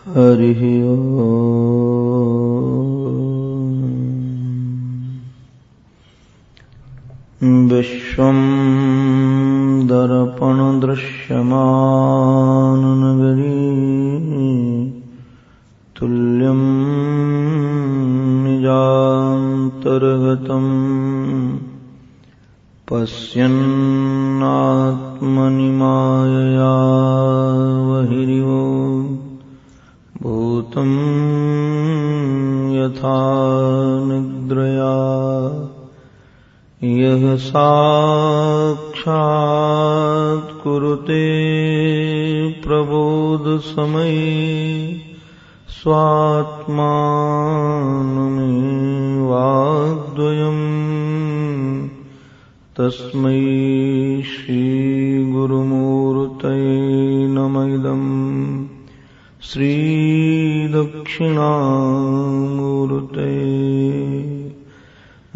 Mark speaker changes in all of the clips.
Speaker 1: हरिः ओम्। विश्वं दर्पणदृश्यमाननगरी तुल्यं निजान्तर्गतम् पश्यन्नात्मनि मायया बहिरिवो भूतं यथा निद्रया यः साक्षात् कुरुते प्रबोधसमये स्वात्मानमेवाद्वयम् तस्मै श्रीगुरुमूर्तये नमः इदम् श्रीदक्षिणामूर्तये।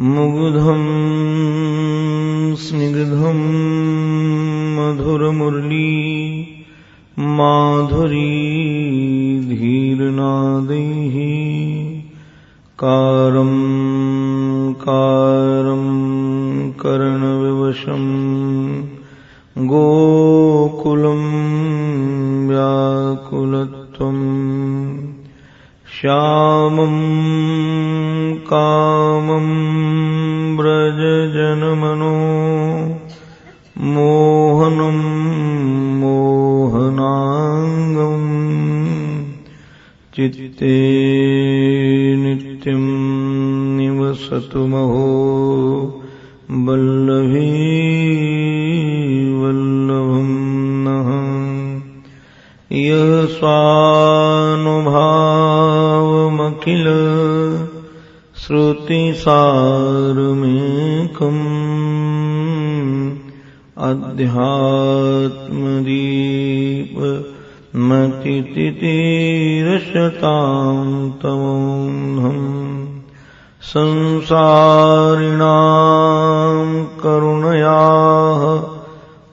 Speaker 1: मुग्धं स्निग्धं मधुरमुरली माधुरी धीरनादैः कारं कारं कर्णविवशं गोकुलं व्याकुलत्वं श्यामं कामं व्रजजनमनो मोहनं मोहनाङ्गम् चित्ते नित्यं निवसतु महो वल्लभी वल्लभं नः। यः स्वानुभावमखिल श्रुतिसारमेकम् अध्यात्मदीपमतितितिरशतां तमोऽहम् संसारिणां करुणयाः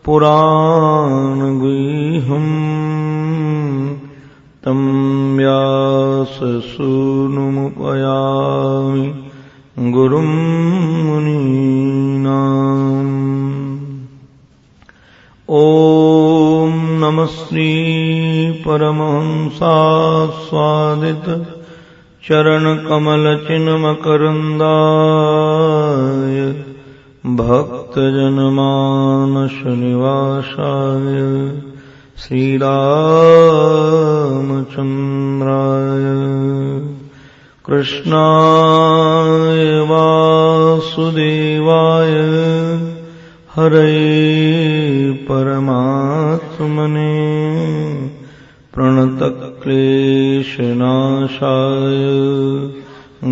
Speaker 1: पुराणगुह्यम् तं व्याससूनुमुपयामि गुरुं मुनीनाम्। ॐ नमः श्री परमहंसास्वादित चरणकमलचिन्मकरन्दाय भक्तजनमानसनिवासाय श्रीरामचन्द्राय कृष्णाय वासुदेवाय हरये परमात्मने प्रणतक्लेशनाशाय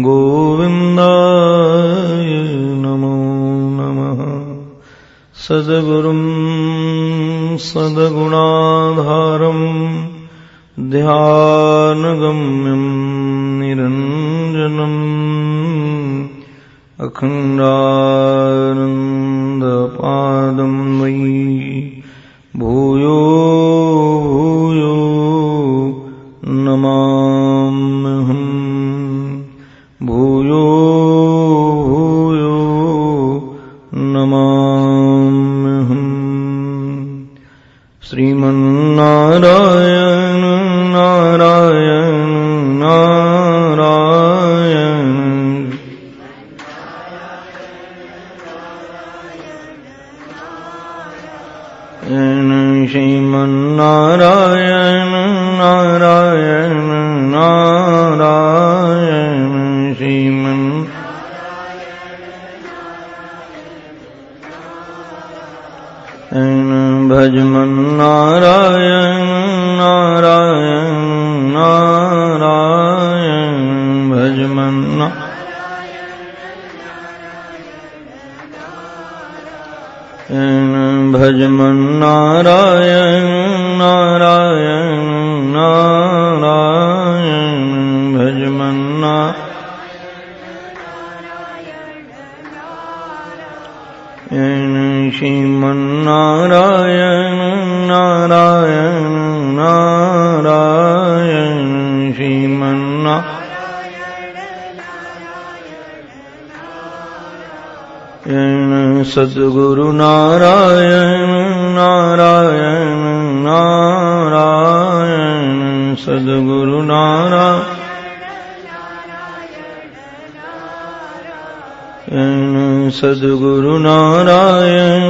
Speaker 1: गोविन्दाय नमो नमः। सद्गुरुं सद्गुणाधारं ध्यानगम्यं निरञ्जनम् अखण्डानन्दपादं वै भूयो भूयो नमाम्यहम्। भूयो भूयो नमाम्यहम्। श्रीमन्नारायण नारायण नारायण श्रीमन्नारायण नारायण नारायण श्रीमन्नारायण भजमन्नारायण नारायण नारायण भजमन्नारायण नारायण नारायण भजमन्नारायण श्रीमन्नारायण नारायण नारायण सद्गुरु नारायण नारायण नारायण सद्गुरु नारायण सद्गुरु नारायण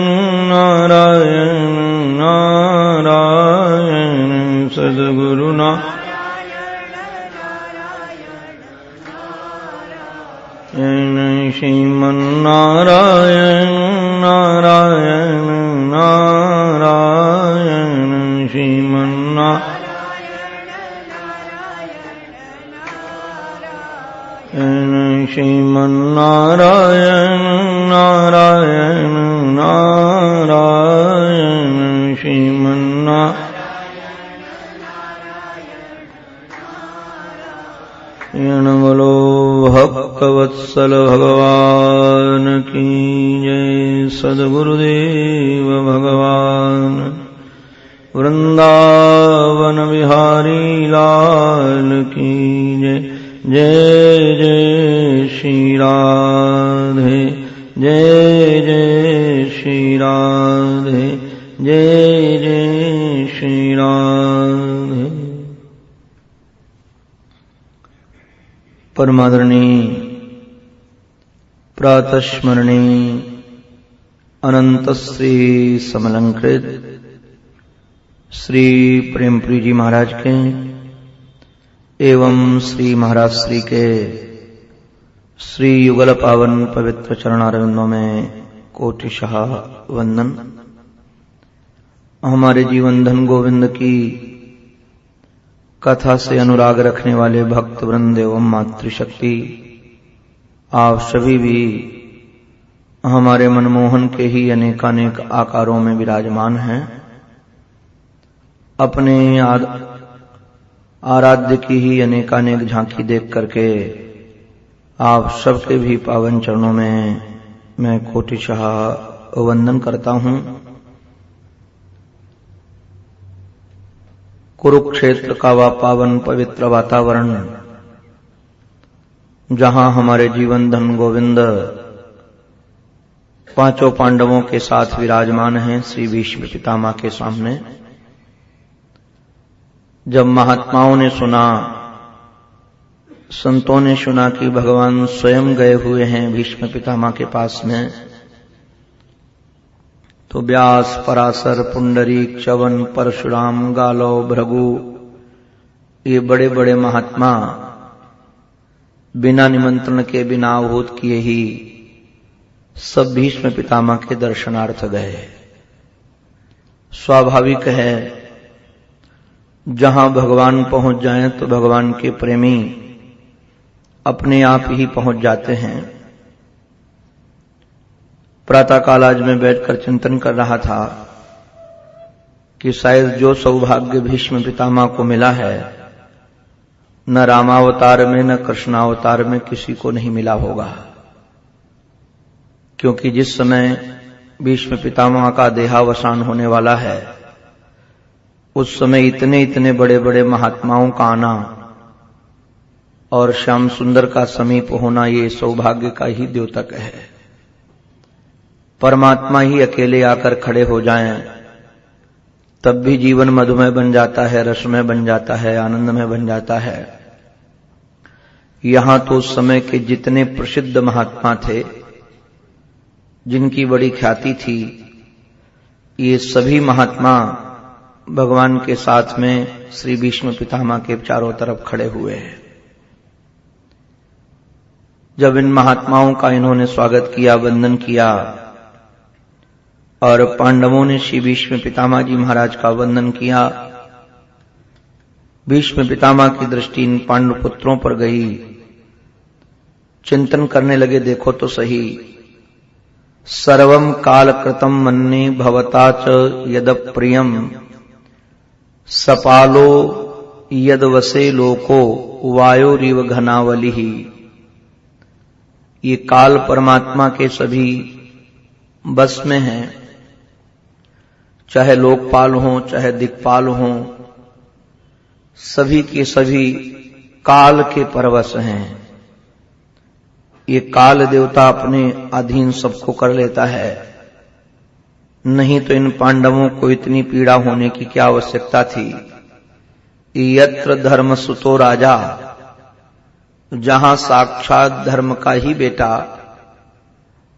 Speaker 1: नारायण नारायण सद्गुरु नारायण श्रीमन्नारायण नारायण नारायण श्रीमन्नारायण श्रीमन्नारायण नारायण नारायण श्रीमन्नारायण बोलो भक्तवत्सल भगवान की जय। सद्गुरुदेव भगवान वृंदावन बिहारी लाल की जय। जय जय श्री राधे जय जय श्री राधे जय जय श्री राधे। परमादरणीय प्रातस्मरणीय अनंत श्री समलंकृत श्री प्रेमपुरी जी महाराज के एवं श्री महाराज श्री के श्री युगल पावन पवित्र चरणारविंदों में कोटिशः वंदन। हमारे जीवन धन गोविंद की कथा से अनुराग रखने वाले भक्त वृंद एवं मातृशक्ति, आप सभी भी हमारे मनमोहन के ही अनेकानेक आकारों में विराजमान हैं। अपने आराध्य की ही अनेकानेक झांकी देख करके आप सबके भी पावन चरणों में मैं कोटिशः वंदन करता हूं। कुरुक्षेत्र का वह पावन पवित्र वातावरण जहां हमारे जीवन धन गोविंद पांचों पांडवों के साथ विराजमान हैं श्री भीष्म पितामह के सामने। जब महात्माओं ने सुना, संतों ने सुना कि भगवान स्वयं गए हुए हैं भीष्म पितामह के पास में, तो व्यास, पराशर, पुंडरीक, च्यवन, परशुराम, गालव, भृगु, ये बड़े बड़े महात्मा बिना निमंत्रण के, बिना आहूत किए ही सब भीष्म पितामह के दर्शनार्थ गए। स्वाभाविक है, जहां भगवान पहुंच जाएं तो भगवान के प्रेमी अपने आप ही पहुंच जाते हैं। प्रातःकाल आज मैं बैठकर चिंतन कर रहा था कि शायद जो सौभाग्य भीष्म पितामह को मिला है, न रामावतार में न कृष्णावतार में किसी को नहीं मिला होगा। क्योंकि जिस समय भीष्म पितामह का देहावसान होने वाला है, उस समय इतने इतने बड़े बड़े महात्माओं का आना और श्याम सुंदर का समीप होना, ये सौभाग्य का ही द्योतक है। परमात्मा ही अकेले आकर खड़े हो जाएं, तब भी जीवन मधुमय बन जाता है, रसमय बन जाता है, आनंदमय बन जाता है। यहां तो उस समय के जितने प्रसिद्ध महात्मा थे, जिनकी बड़ी ख्याति थी, ये सभी महात्मा भगवान के साथ में श्री भीष्म पितामह के चारों तरफ खड़े हुए हैं। जब इन महात्माओं का इन्होंने स्वागत किया, वंदन किया, और पांडवों ने श्री भीष्म पितामह जी महाराज का वंदन किया, भीष्म पितामह की दृष्टि इन पांडु पुत्रों पर गई। चिंतन करने लगे, देखो तो सही, सर्वं काल कृतं मन्ये भवता च यद प्रियम सपालो यद वसे लोको वायोरिव घनावली। ये काल परमात्मा के सभी बस में है, चाहे लोकपाल हों चाहे दिक्पाल हों, सभी के सभी काल के परवश हैं। ये काल देवता अपने अधीन सबको कर लेता है, नहीं तो इन पांडवों को इतनी पीड़ा होने की क्या आवश्यकता थी। यत्र धर्म सुतो राजा, जहां साक्षात धर्म का ही बेटा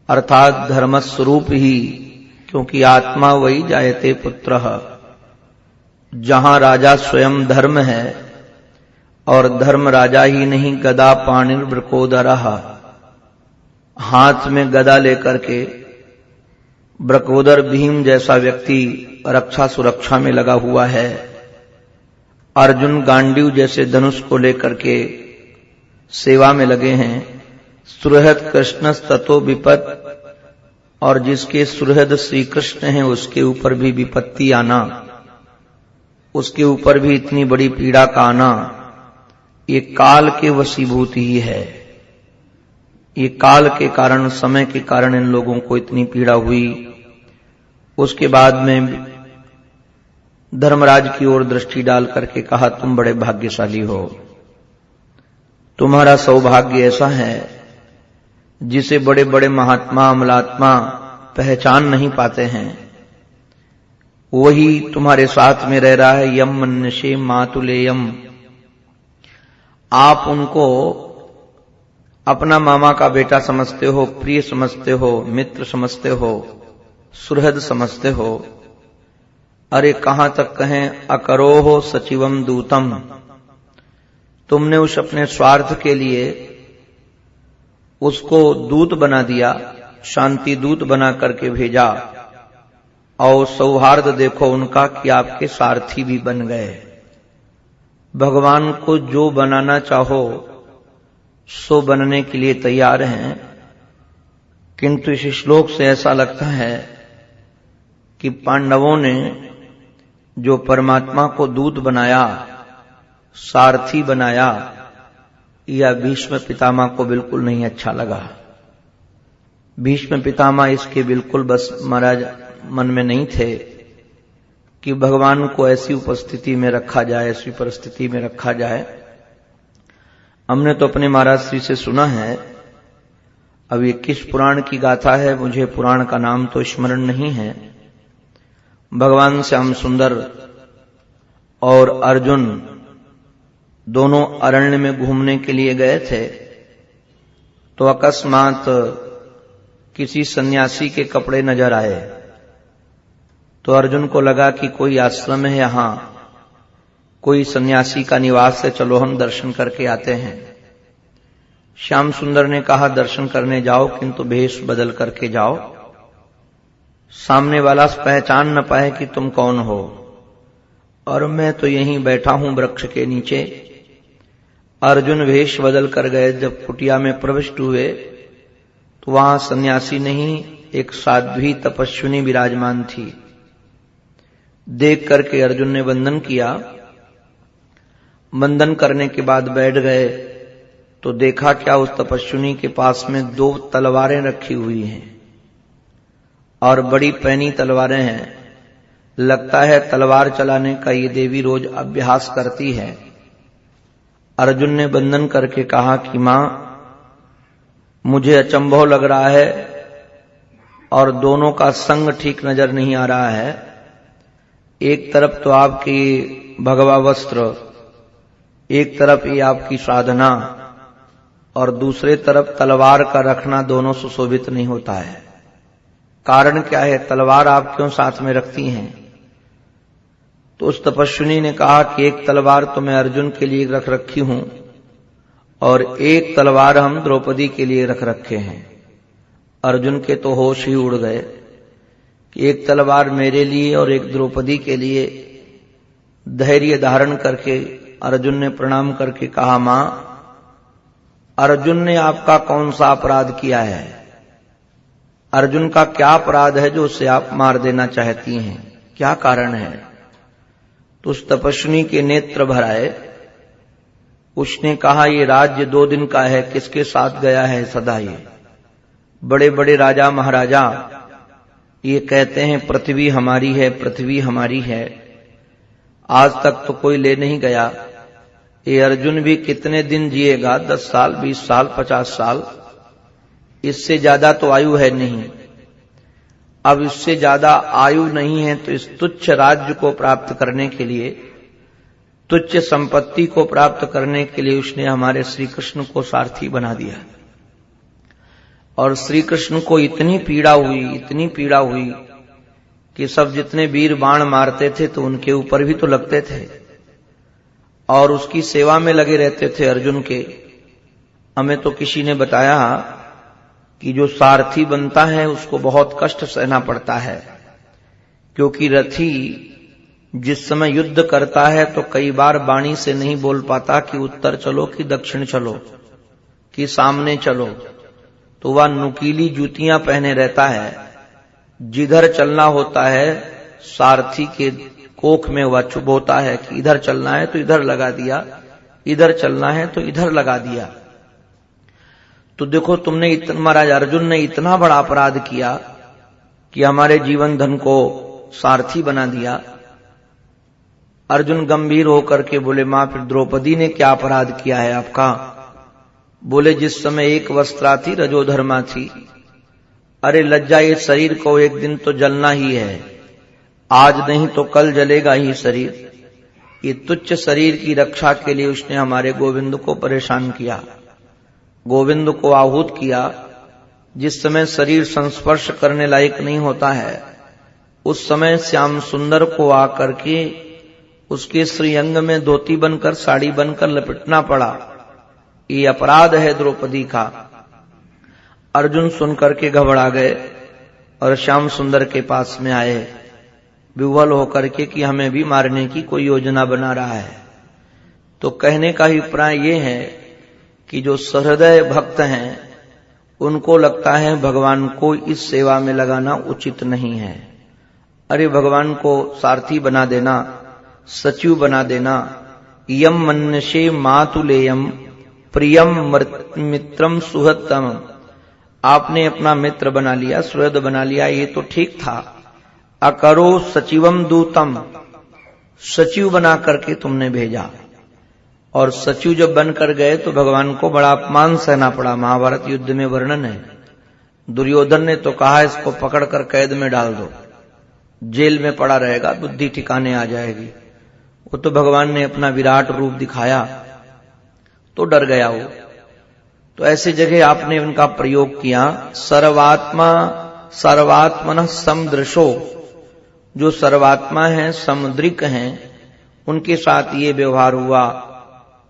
Speaker 1: अर्थात धर्म स्वरूप ही, क्योंकि आत्मा वही जायते पुत्रः, जहां राजा स्वयं धर्म है और धर्म राजा ही नहीं गदा पाणिर वृकोदरः, हाथ में गदा लेकर के वृकोदर भीम जैसा व्यक्ति रक्षा सुरक्षा में लगा हुआ है। अर्जुन गांडीव जैसे धनुष को लेकर के सेवा में लगे हैं। सुहृद कृष्ण ततो विपत्, और जिसके सुहृद श्री कृष्ण हैं उसके ऊपर भी विपत्ति आना, उसके ऊपर भी इतनी बड़ी पीड़ा का आना, ये काल के वशीभूत ही है। ये काल के कारण, समय के कारण इन लोगों को इतनी पीड़ा हुई। उसके बाद में धर्मराज की ओर दृष्टि डाल करके कहा, तुम बड़े भाग्यशाली हो, तुम्हारा सौभाग्य ऐसा है जिसे बड़े बड़े महात्मा अमलात्मा पहचान नहीं पाते हैं, वही तुम्हारे साथ में रह रहा है। यम मन्यसे मातुलेयम, आप उनको अपना मामा का बेटा समझते हो, प्रिय समझते हो, मित्र समझते हो, सुहृद समझते हो। अरे कहां तक कहें, अकरोहो सचिवम दूतम, तुमने उस अपने स्वार्थ के लिए उसको दूत बना दिया, शांति दूत बना करके भेजा, और सौहार्द देखो उनका कि आपके सारथी भी बन गए। भगवान को जो बनाना चाहो सो बनने के लिए तैयार हैं, किंतु इस श्लोक से ऐसा लगता है कि पांडवों ने जो परमात्मा को दूत बनाया, सारथी बनाया, यह भीष्म पितामह को बिल्कुल नहीं अच्छा लगा। भीष्म पितामह इसके बिल्कुल बस महाराज मन में नहीं थे कि भगवान को ऐसी उपस्थिति में रखा जाए, ऐसी परिस्थिति में रखा जाए। हमने तो अपने महाराज श्री से सुना है, अब ये किस पुराण की गाथा है, मुझे पुराण का नाम तो स्मरण नहीं है। भगवान श्याम सुंदर और अर्जुन दोनों अरण्य में घूमने के लिए गए थे, तो अकस्मात किसी सन्यासी के कपड़े नजर आए। तो अर्जुन को लगा कि कोई आश्रम है यहां, कोई सन्यासी का निवास है, चलो हम दर्शन करके आते हैं। श्याम सुंदर ने कहा, दर्शन करने जाओ किंतु भेष बदल करके जाओ, सामने वाला पहचान न पाए कि तुम कौन हो। और मैं तो यहीं बैठा हूं वृक्ष के नीचे। अर्जुन वेश बदल कर गए। जब कुटिया में प्रविष्ट हुए तो वहां सन्यासी नहीं, एक साध्वी तपस्विनी विराजमान थी। देख करके अर्जुन ने वंदन किया। वंदन करने के बाद बैठ गए तो देखा क्या, उस तपस्विनी के पास में 2 तलवारें रखी हुई हैं और बड़ी पैनी तलवारें हैं। लगता है तलवार चलाने का ये देवी रोज अभ्यास करती है। अर्जुन ने वंदन करके कहा कि मां, मुझे अचंभव लग रहा है और दोनों का संग ठीक नजर नहीं आ रहा है। एक तरफ तो आपकी भगवा वस्त्र, एक तरफ ये आपकी साधना, और दूसरे तरफ तलवार का रखना, दोनों सुशोभित नहीं होता है। कारण क्या है, तलवार आप क्यों साथ में रखती हैं? तो उस तपस्विनी ने कहा कि एक तलवार तो मैं अर्जुन के लिए रख रखी हूं और एक तलवार हम द्रौपदी के लिए रख रखे हैं। अर्जुन के तो होश ही उड़ गए कि एक तलवार मेरे लिए और एक द्रौपदी के लिए। धैर्य धारण करके अर्जुन ने प्रणाम करके कहा, मां, अर्जुन ने आपका कौन सा अपराध किया है? अर्जुन का क्या अपराध है जो उसे आप मार देना चाहती हैं? क्या कारण है? तो उस तपस्विनी के नेत्र भर आए। उसने कहा, ये राज्य 2 दिन का है, किसके साथ गया है सदा? ये बड़े बड़े राजा महाराजा ये कहते हैं पृथ्वी हमारी है, पृथ्वी हमारी है। आज तक तो कोई ले नहीं गया। ये अर्जुन भी कितने दिन जिएगा, 10 साल, 20 साल, 50 साल, इससे ज्यादा तो आयु है नहीं। अब इससे ज्यादा आयु नहीं है तो इस तुच्छ राज्य को प्राप्त करने के लिए, तुच्छ संपत्ति को प्राप्त करने के लिए उसने हमारे श्री कृष्ण को सारथी बना दिया। और श्री कृष्ण को इतनी पीड़ा हुई कि सब जितने वीर बाण मारते थे तो उनके ऊपर भी तो लगते थे और उसकी सेवा में लगे रहते थे अर्जुन के। हमें तो किसी ने बताया कि जो सारथी बनता है उसको बहुत कष्ट सहना पड़ता है, क्योंकि रथी जिस समय युद्ध करता है तो कई बार वाणी से नहीं बोल पाता कि उत्तर चलो कि दक्षिण चलो कि सामने चलो, तो वह नुकीली जूतियां पहने रहता है। जिधर चलना होता है सारथी के कोख में वह चुभ होता है कि इधर चलना है तो इधर लगा दिया, इधर चलना है तो इधर लगा दिया। तो देखो तुमने महाराज अर्जुन ने इतना बड़ा अपराध किया कि हमारे जीवन धन को सारथी बना दिया। अर्जुन गंभीर होकर के बोले, मां फिर द्रौपदी ने क्या अपराध किया है आपका? बोले, जिस समय एक वस्त्रा थी रजोधर्मा थी। अरे लज्जा, ये शरीर को एक दिन तो जलना ही है, आज नहीं तो कल जलेगा ही शरीर। ये तुच्छ शरीर की रक्षा के लिए उसने हमारे गोविंद को परेशान किया, गोविंद को आहूत किया। जिस समय शरीर संस्पर्श करने लायक नहीं होता है उस समय श्याम सुंदर को आकर के उसके श्रीअंग में धोती बनकर, साड़ी बनकर लपेटना पड़ा। ये अपराध है द्रौपदी का। अर्जुन सुनकर के घबरा गए और श्याम सुंदर के पास में आए विह्वल होकर के कि हमें भी मारने की कोई योजना बना रहा है। तो कहने का अभिप्राय ये है कि जो सहृदय भक्त हैं उनको लगता है भगवान को इस सेवा में लगाना उचित नहीं है। अरे भगवान को सारथी बना देना, सचिव बना देना। यम मन्यसे मातुलेयम प्रियम मित्रम सुहृतम, आपने अपना मित्र बना लिया, सुहृद बना लिया, ये तो ठीक था। अकरो सचिवम दूतम, सचिव बना करके तुमने भेजा। और सचिव जब बनकर गए तो भगवान को बड़ा अपमान सहना पड़ा। महाभारत युद्ध में वर्णन है। दुर्योधन ने तो कहा इसको पकड़कर कैद में डाल दो, जेल में पड़ा रहेगा, बुद्धि ठिकाने आ जाएगी। वो तो भगवान ने अपना विराट रूप दिखाया तो डर गया वो। तो ऐसे जगह आपने उनका प्रयोग किया। सर्वात्मन समदृशो, जो सर्वात्मा है, समुद्रिक हैं, उनके साथ ये व्यवहार हुआ।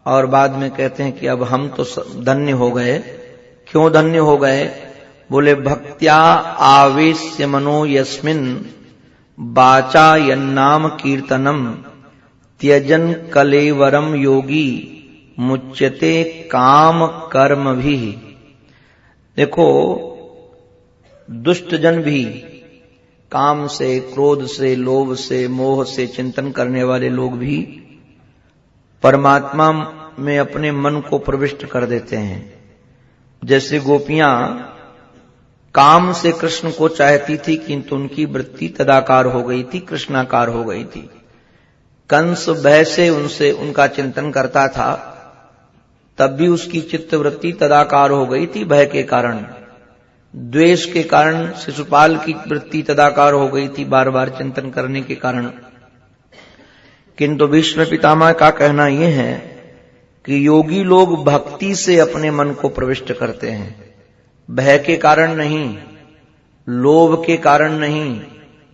Speaker 1: और बाद में कहते हैं कि अब हम तो धन्य हो गए। क्यों धन्य हो गए? बोले, भक्त्या आवेश्य मनो यस्मिन बाचा यन्नाम कीर्तनम त्यजन कलेवरम योगी मुच्यते काम कर्म भी। देखो, दुष्ट जन भी, काम से, क्रोध से, लोभ से, मोह से चिंतन करने वाले लोग भी परमात्मा में अपने मन को प्रविष्ट कर देते हैं। जैसे गोपियां काम से कृष्ण को चाहती थी किंतु उनकी वृत्ति तदाकार हो गई थी, कृष्णाकार हो गई थी। कंस भय से उनसे उनका चिंतन करता था, तब भी उसकी चित्तवृत्ति तदाकार हो गई थी भय के कारण। द्वेष के कारण शिशुपाल की वृत्ति तदाकार हो गई थी बार बार चिंतन करने के कारण। किंतु भीष्म पितामह का कहना यह है कि योगी लोग भक्ति से अपने मन को प्रविष्ट करते हैं, भय के कारण नहीं, लोभ के कारण नहीं,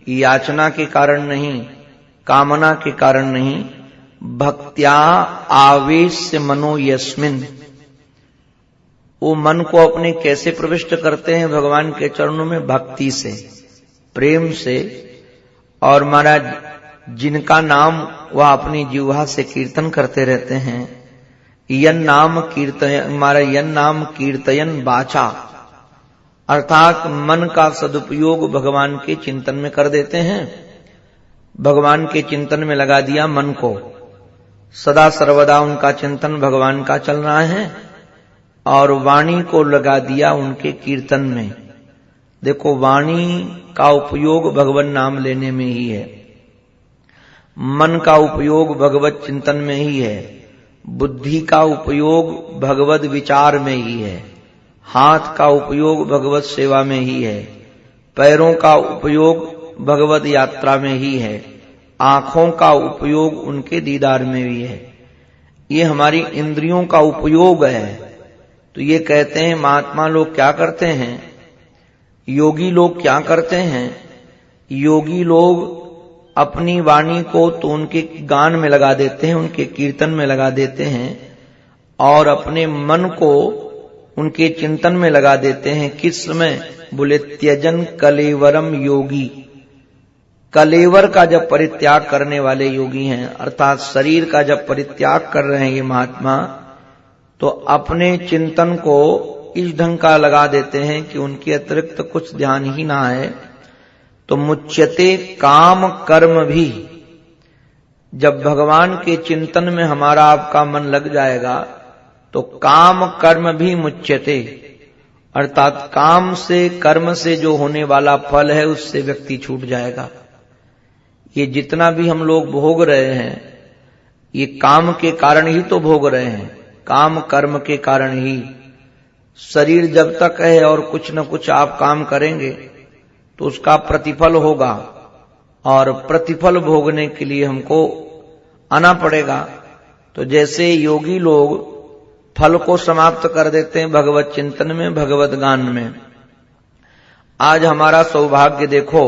Speaker 1: याचना के कारण नहीं, कामना के कारण नहीं। भक्त्या आवेश्य मनो यस्मिन, वो मन को अपने कैसे प्रविष्ट करते हैं भगवान के चरणों में? भक्ति से, प्रेम से। और महाराज जिनका नाम वह अपनी जिह्वा से कीर्तन करते रहते हैं, यन नाम कीर्तयन बाचा, अर्थात मन का सदुपयोग भगवान के चिंतन में कर देते हैं। भगवान के चिंतन में लगा दिया मन को, सदा सर्वदा उनका चिंतन भगवान का चल रहा है। और वाणी को लगा दिया उनके कीर्तन में। देखो, वाणी का उपयोग भगवान नाम लेने में ही है, मन का उपयोग भगवत चिंतन में ही है। बुद्धि का उपयोग भगवत विचार में ही है, हाथ का उपयोग भगवत सेवा में ही है, पैरों का उपयोग भगवत यात्रा में ही है, आंखों का उपयोग उनके दीदार में भी है। ये हमारी इंद्रियों का उपयोग है। तो ये कहते हैं महात्मा लोग क्या करते हैं, योगी लोग क्या करते हैं, योगी लोग अपनी वाणी को तो उनके गान में लगा देते हैं, उनके कीर्तन में लगा देते हैं, और अपने मन को उनके चिंतन में लगा देते हैं। किस समय? बोले त्यजन कलेवरम योगी। कलेवर का जब परित्याग करने वाले योगी हैं, अर्थात शरीर का जब परित्याग कर रहे हैं ये महात्मा, तो अपने चिंतन को इस ढंग का लगा देते हैं कि उनके अतिरिक्त कुछ ध्यान ही ना है। तो मुच्यते काम कर्म भी, जब भगवान के चिंतन में हमारा आपका मन लग जाएगा तो काम कर्म भी मुच्यते, अर्थात काम से कर्म से जो होने वाला फल है उससे व्यक्ति छूट जाएगा। ये जितना भी हम लोग भोग रहे हैं ये काम के कारण ही तो भोग रहे हैं, काम कर्म के कारण ही। शरीर जब तक है और कुछ न कुछ आप काम करेंगे तो उसका प्रतिफल होगा, और प्रतिफल भोगने के लिए हमको आना पड़ेगा। तो जैसे योगी लोग फल को समाप्त कर देते हैं भगवत चिंतन में, भगवत गान में, आज हमारा सौभाग्य देखो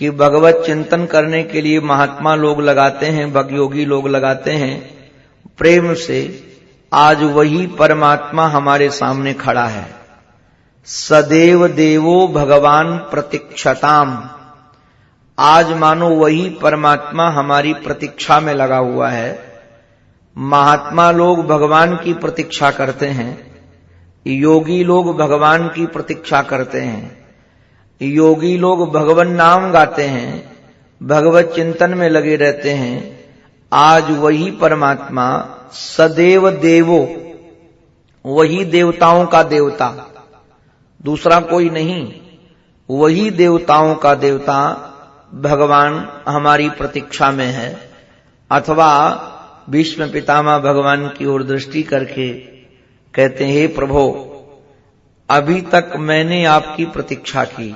Speaker 1: कि भगवत चिंतन करने के लिए महात्मा लोग लगाते हैं, भगयोगी लोग लगाते हैं प्रेम से। आज वही परमात्मा हमारे सामने खड़ा है। सदैव देवो भगवान प्रतीक्षताम, आज मानो वही परमात्मा हमारी प्रतीक्षा में लगा हुआ है। महात्मा लोग भगवान की प्रतीक्षा करते हैं, योगी लोग भगवान की प्रतीक्षा करते हैं। योगी लोग भगवान नाम गाते हैं, भगवत चिंतन में लगे रहते हैं। आज वही परमात्मा सदैव देवो, वही देवताओं का देवता, दूसरा कोई नहीं, वही देवताओं का देवता भगवान हमारी प्रतीक्षा में है। अथवा भीष्म पितामह भगवान की ओर दृष्टि करके कहते हैं, हे प्रभो, अभी तक मैंने आपकी प्रतीक्षा की,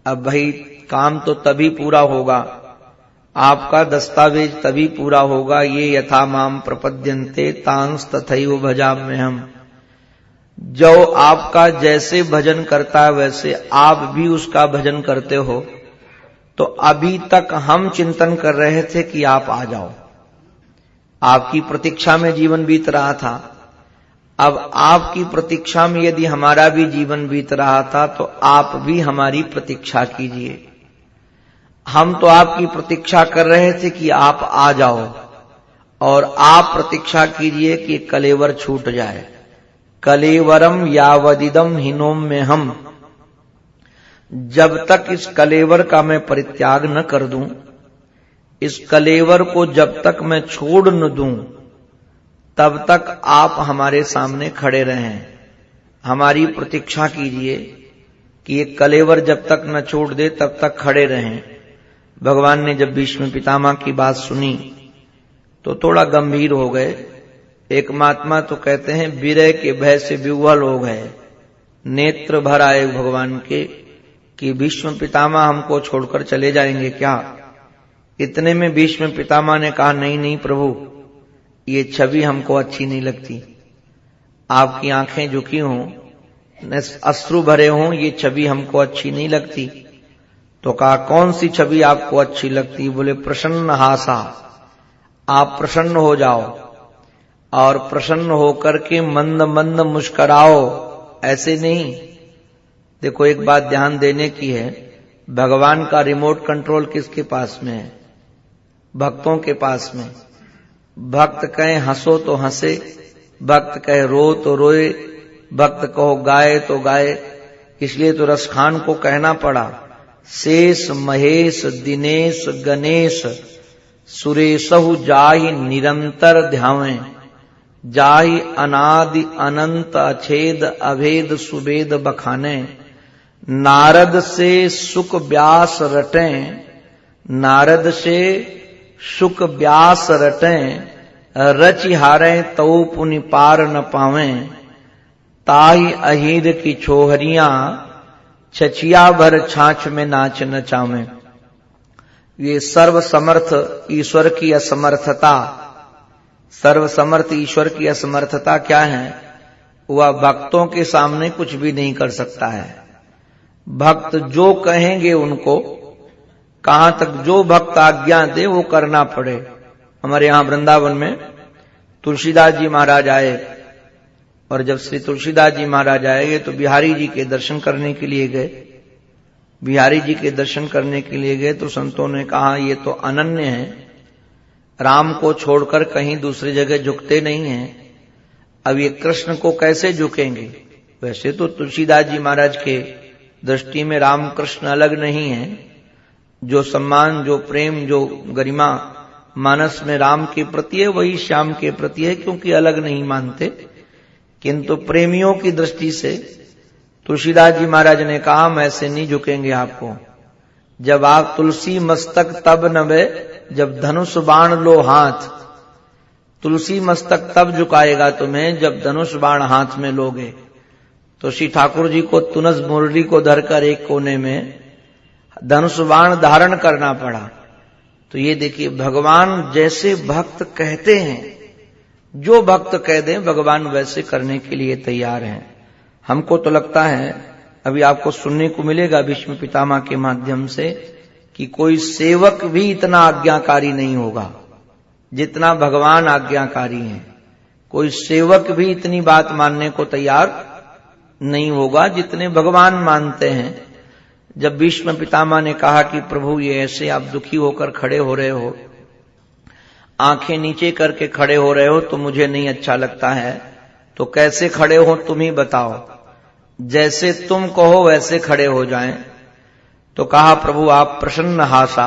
Speaker 1: अब भाई काम तो तभी पूरा होगा, आपका दस्तावेज तभी पूरा होगा। ये यथा माम प्रपद्यन्ते तांस तथैव भजाम्यहम्, जो आपका जैसे भजन करता है वैसे आप भी उसका भजन करते हो। तो अभी तक हम चिंतन कर रहे थे कि आप आ जाओ, आपकी प्रतीक्षा में जीवन बीत रहा था। अब आपकी प्रतीक्षा में यदि हमारा भी जीवन बीत रहा था तो आप भी हमारी प्रतीक्षा कीजिए। हम तो आपकी प्रतीक्षा कर रहे थे कि आप आ जाओ, और आप प्रतीक्षा कीजिए कि कलेवर छूट जाए। कलेवरम यावदिदम हिनोम में हम, जब तक इस कलेवर का मैं परित्याग न कर दूं, इस कलेवर को जब तक मैं छोड़ न दूं, तब तक आप हमारे सामने खड़े रहें, हमारी प्रतीक्षा कीजिए कि ये कलेवर जब तक न छोड़ दे तब तक खड़े रहें। भगवान ने जब भीष्म पितामह की बात सुनी तो थोड़ा गंभीर हो गए। एक महात्मा तो कहते हैं विरह के भय से विह्वल हो गए, नेत्र भर आए भगवान के कि भीष्म पितामह हमको छोड़कर चले जाएंगे क्या। इतने में भीष्म पितामह ने कहा, नहीं नहीं प्रभु, ये छवि हमको अच्छी नहीं लगती, आपकी आंखें झुकी हों, अश्रु भरे हों, ये छवि हमको अच्छी नहीं लगती। तो कहा, कौन सी छवि आपको अच्छी लगती? बोले, प्रसन्न हासा, आप प्रसन्न हो जाओ और प्रसन्न होकर के मंद मंद मुस्कुराओ, ऐसे नहीं। देखो एक बात ध्यान देने की है, भगवान का रिमोट कंट्रोल किसके पास में है? भक्तों के पास में। भक्त कहे हंसो तो हंसे, भक्त कहे रो तो रोए, भक्त कहो गाए तो गाए। इसलिए तो रसखान को कहना पड़ा, शेष महेश दिनेश गणेश सुरेशहु जाहि निरंतर ध्यावें, जाहि अनादि अनंत अछेद अभेद सुबेद बखाने। नारद से सुख व्यास रटें, नारद से सुख व्यास रटें, रचि हारें तऊ पुनि पार न पावें, ताही अहीर की छोहरियां छचिया भर छाछ में नाच नचावें। ये सर्व समर्थ ईश्वर की असमर्थता, सर्व समर्थ ईश्वर की असमर्थता क्या है? वह भक्तों के सामने कुछ भी नहीं कर सकता है। भक्त जो कहेंगे उनको, कहां तक जो भक्त आज्ञा दे वो करना पड़े। हमारे यहां वृंदावन में तुलसीदास जी महाराज आए, और जब श्री तुलसीदास जी महाराज आए तो बिहारी जी के दर्शन करने के लिए गए। बिहारी जी के दर्शन करने के लिए गए तो संतों ने कहा ये तो अनन्य है, राम को छोड़कर कहीं दूसरी जगह झुकते नहीं हैं, अब ये कृष्ण को कैसे झुकेंगे? वैसे तो तुलसीदास जी महाराज के दृष्टि में राम कृष्ण अलग नहीं है। जो सम्मान, जो प्रेम, जो गरिमा मानस में राम के प्रति है वही श्याम के प्रति है, क्योंकि अलग नहीं मानते। किंतु प्रेमियों की दृष्टि से तुलसीदास जी महाराज ने कहा हम ऐसे नहीं झुकेंगे आपको। जब आप तुलसी मस्तक तब नभे, जब धनुष बाण लो हाथ। तुलसी मस्तक तब झुकाएगा तुम्हें जब धनुष बाण हाथ में लोगे। तो श्री ठाकुर जी को तुनस मुरली को धरकर एक कोने में धनुष बाण धारण करना पड़ा। तो ये देखिए, भगवान जैसे भक्त कहते हैं, जो भक्त कह दें भगवान वैसे करने के लिए तैयार हैं। हमको तो लगता है, अभी आपको सुनने को मिलेगा भीष्म पितामह के माध्यम से, कि कोई सेवक भी इतना आज्ञाकारी नहीं होगा जितना भगवान आज्ञाकारी हैं। कोई सेवक भी इतनी बात मानने को तैयार नहीं होगा जितने भगवान मानते हैं। जब भीष्म पितामह ने कहा कि प्रभु ये ऐसे आप दुखी होकर खड़े हो रहे हो, आंखें नीचे करके खड़े हो रहे हो, तो मुझे नहीं अच्छा लगता है। तो कैसे खड़े हो तुम ही बताओ, जैसे तुम कहो वैसे खड़े हो जाएं। तो कहा प्रभु आप प्रसन्न हासा,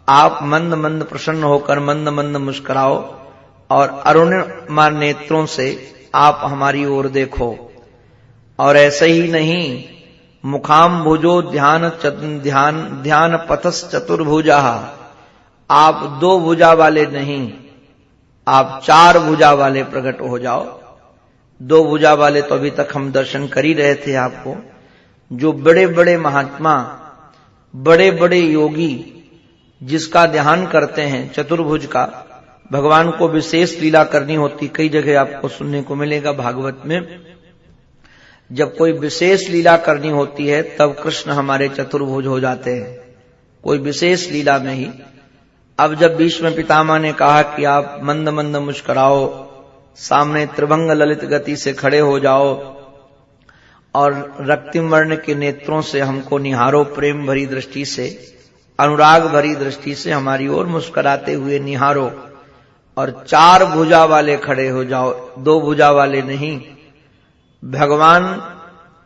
Speaker 1: आप मंद मंद प्रसन्न होकर मंद मंद मुस्कुराओ और अरुणिमा नेत्रों से आप हमारी ओर देखो। और ऐसे ही नहीं, मुखाम भुजो ध्यान पथस चतुर्भुजा, आप दो भुजा वाले नहीं, आप चार भुजा वाले प्रकट हो जाओ। दो भुजा वाले तो अभी तक हम दर्शन कर ही रहे थे आपको। जो बड़े बड़े महात्मा, बड़े बड़े योगी जिसका ध्यान करते हैं, चतुर्भुज का, भगवान को विशेष लीला करनी होती। कई जगह आपको सुनने को मिलेगा भागवत में, जब कोई विशेष लीला करनी होती है तब कृष्ण हमारे चतुर्भुज हो जाते हैं, कोई विशेष लीला में ही। अब जब भीष्म पितामह ने कहा कि आप मंद मंद मुस्कुराओ, सामने त्रिभंग ललित गति से खड़े हो जाओ और रक्तिम वर्ण के नेत्रों से हमको निहारो, प्रेम भरी दृष्टि से, अनुराग भरी दृष्टि से हमारी ओर मुस्कुराते हुए निहारो, और चार भुजा वाले खड़े हो जाओ, दो भुजा वाले नहीं। भगवान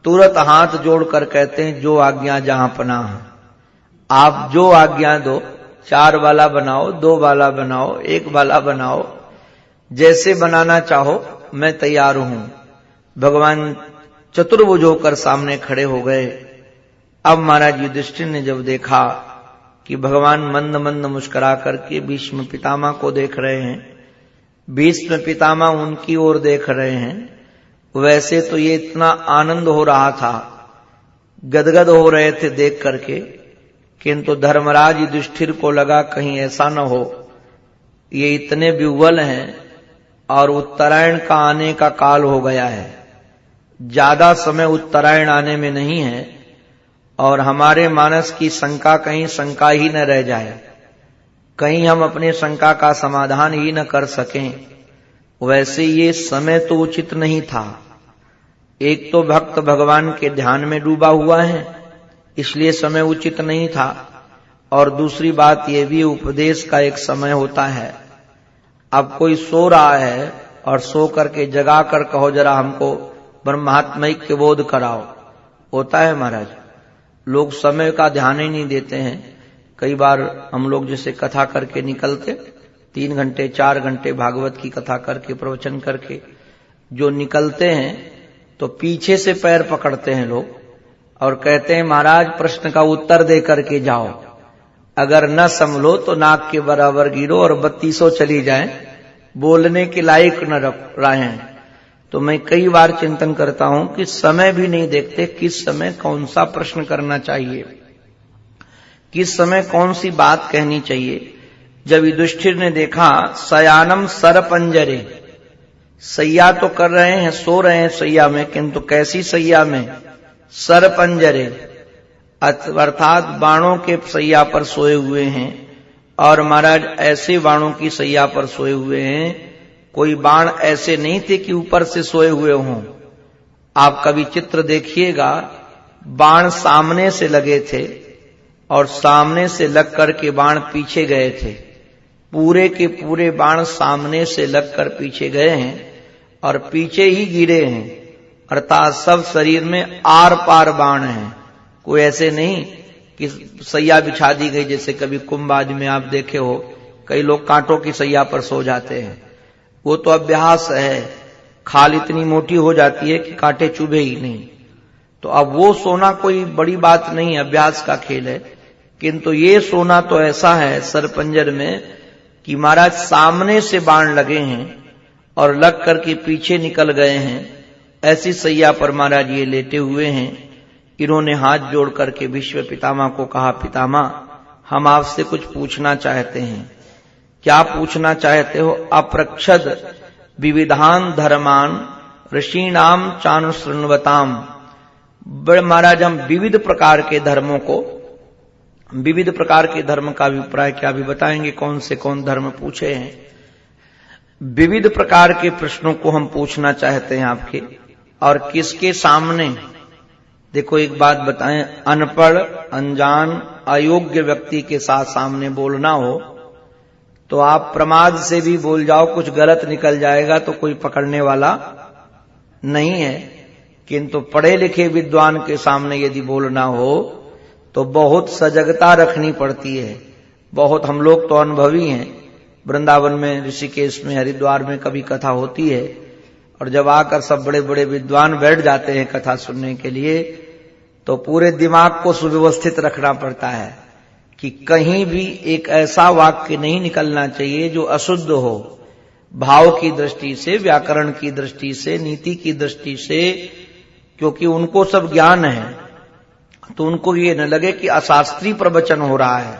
Speaker 1: तुरंत हाथ जोड़कर कहते हैं जो आज्ञा जहां पनाह, आप जो आज्ञा दो, चार वाला बनाओ, दो वाला बनाओ, एक वाला बनाओ, जैसे बनाना चाहो मैं तैयार हूं। भगवान चतुर्भुज होकर सामने खड़े हो गए। अब महाराज युधिष्ठिर ने जब देखा कि भगवान मंद मंद मुस्कुरा करके भीष्म पितामह को देख रहे हैं, भीष्म पितामह उनकी ओर देख रहे हैं, वैसे तो ये इतना आनंद हो रहा था, गदगद हो रहे थे देख करके, किंतु धर्मराज युधिष्ठिर को लगा कहीं ऐसा न हो, ये इतने विह्वल हैं और उत्तरायण का आने का काल हो गया है, ज्यादा समय उत्तरायण आने में नहीं है, और हमारे मानस की शंका कहीं शंका ही न रह जाए, कहीं हम अपने शंका का समाधान ही न कर सकें। वैसे ये समय तो उचित नहीं था। एक तो भक्त भगवान के ध्यान में डूबा हुआ है, इसलिए समय उचित नहीं था, और दूसरी बात ये भी उपदेश का एक समय होता है। अब कोई सो रहा है और सो करके जगा कर कहो जरा हमको ब्रह्मात्मैक्य बोध कराओ, होता है महाराज? लोग समय का ध्यान ही नहीं देते हैं। कई बार हम लोग जैसे कथा करके निकलते, 3 घंटे 4 घंटे भागवत की कथा करके प्रवचन करके जो निकलते हैं, तो पीछे से पैर पकड़ते हैं लोग और कहते हैं महाराज प्रश्न का उत्तर दे करके जाओ, अगर न संभलो तो नाक के बराबर गिरो और 3200 चली जाए बोलने के लायक न रहें। तो मैं कई बार चिंतन करता हूं कि समय भी नहीं देखते, किस समय कौन सा प्रश्न करना चाहिए, किस समय कौन सी बात कहनी चाहिए। जब युधिष्ठिर ने देखा शयानम सरपंजरे, सैया तो कर रहे हैं, सो रहे हैं सैया में, किंतु कैसी सैया में, सरपंजरे अर्थात बाणों के सैया पर सोए हुए हैं। और महाराज ऐसे बाणों की सैया पर सोए हुए हैं, कोई बाण ऐसे नहीं थे कि ऊपर से सोए हुए हों। आप कभी चित्र देखिएगा, बाण सामने से लगे थे और सामने से लग करके बाण पीछे गए थे। पूरे के पूरे बाण सामने से लगकर पीछे गए हैं और पीछे ही गिरे हैं, अर्थात सब शरीर में आर पार बाण हैं। कोई ऐसे नहीं कि सैया बिछा दी गई, जैसे कभी कुंभ आदि में आप देखे हो कई लोग कांटों की सैया पर सो जाते हैं। वो तो अभ्यास है, खाल इतनी मोटी हो जाती है कि कांटे चुभे ही नहीं। तो अब वो सोना कोई बड़ी बात नहीं, अभ्यास का खेल है। किंतु ये सोना तो ऐसा है सरपंजर में कि महाराज सामने से बाण लगे हैं और लग करके पीछे निकल गए हैं। ऐसी सैया पर महाराज ये लेटे हुए हैं। इन्होंने हाथ जोड़ करके भीष्म पितामह को कहा, पितामह हम आपसे कुछ पूछना चाहते हैं। क्या पूछना चाहते हो? अपृक्षद विविधान धर्मान ऋषीणाम चानुशृण्वताम। महाराज हम विविध प्रकार के धर्मों को, विविध प्रकार के धर्म का अभिप्राय क्या भी बताएंगे, कौन से कौन धर्म पूछे हैं। विविध प्रकार के प्रश्नों को हम पूछना चाहते हैं आपके, और किसके सामने। देखो एक बात बताएं, अनपढ़ अनजान अयोग्य व्यक्ति के साथ सामने बोलना हो तो आप प्रमाद से भी बोल जाओ, कुछ गलत निकल जाएगा तो कोई पकड़ने वाला नहीं है। किंतु पढ़े लिखे विद्वान के सामने यदि बोलना हो तो बहुत सजगता रखनी पड़ती है। बहुत, हम लोग तो अनुभवी हैं, वृंदावन में, ऋषिकेश में, हरिद्वार में कभी कथा होती है और जब आकर सब बड़े बड़े विद्वान बैठ जाते हैं कथा सुनने के लिए तो पूरे दिमाग को सुव्यवस्थित रखना पड़ता है कि कहीं भी एक ऐसा वाक्य नहीं निकलना चाहिए जो अशुद्ध हो, भाव की दृष्टि से, व्याकरण की दृष्टि से, नीति की दृष्टि से, क्योंकि उनको सब ज्ञान है तो उनको ये न लगे कि अशास्त्रीय प्रवचन हो रहा है।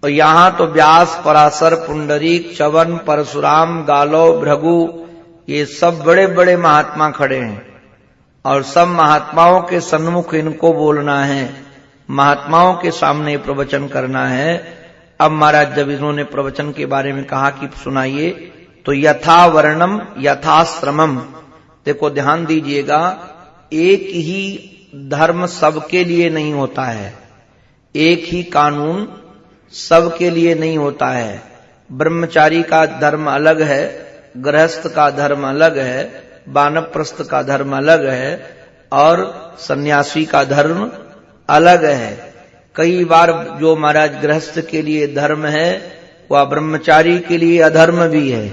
Speaker 1: और यहां तो व्यास, पराशर, पुंडरीक, च्यवन, परशुराम, गालव, भृगु, ये सब बड़े बड़े महात्मा खड़े हैं और सब महात्माओं के सन्मुख इनको बोलना है, महात्माओं के सामने प्रवचन करना है। अब महाराज जब इन्होंने प्रवचन के बारे में कहा कि सुनाइए, तो यथा वर्णम यथा श्रमम। देखो ध्यान दीजिएगा, एक ही धर्म सबके लिए नहीं होता है, एक ही कानून सबके लिए नहीं होता है। ब्रह्मचारी का धर्म अलग है, गृहस्थ का धर्म अलग है, वानप्रस्थ का धर्म अलग है और सन्यासी का धर्म अलग है। कई बार जो महाराज गृहस्थ के लिए धर्म है वह ब्रह्मचारी के लिए अधर्म भी है।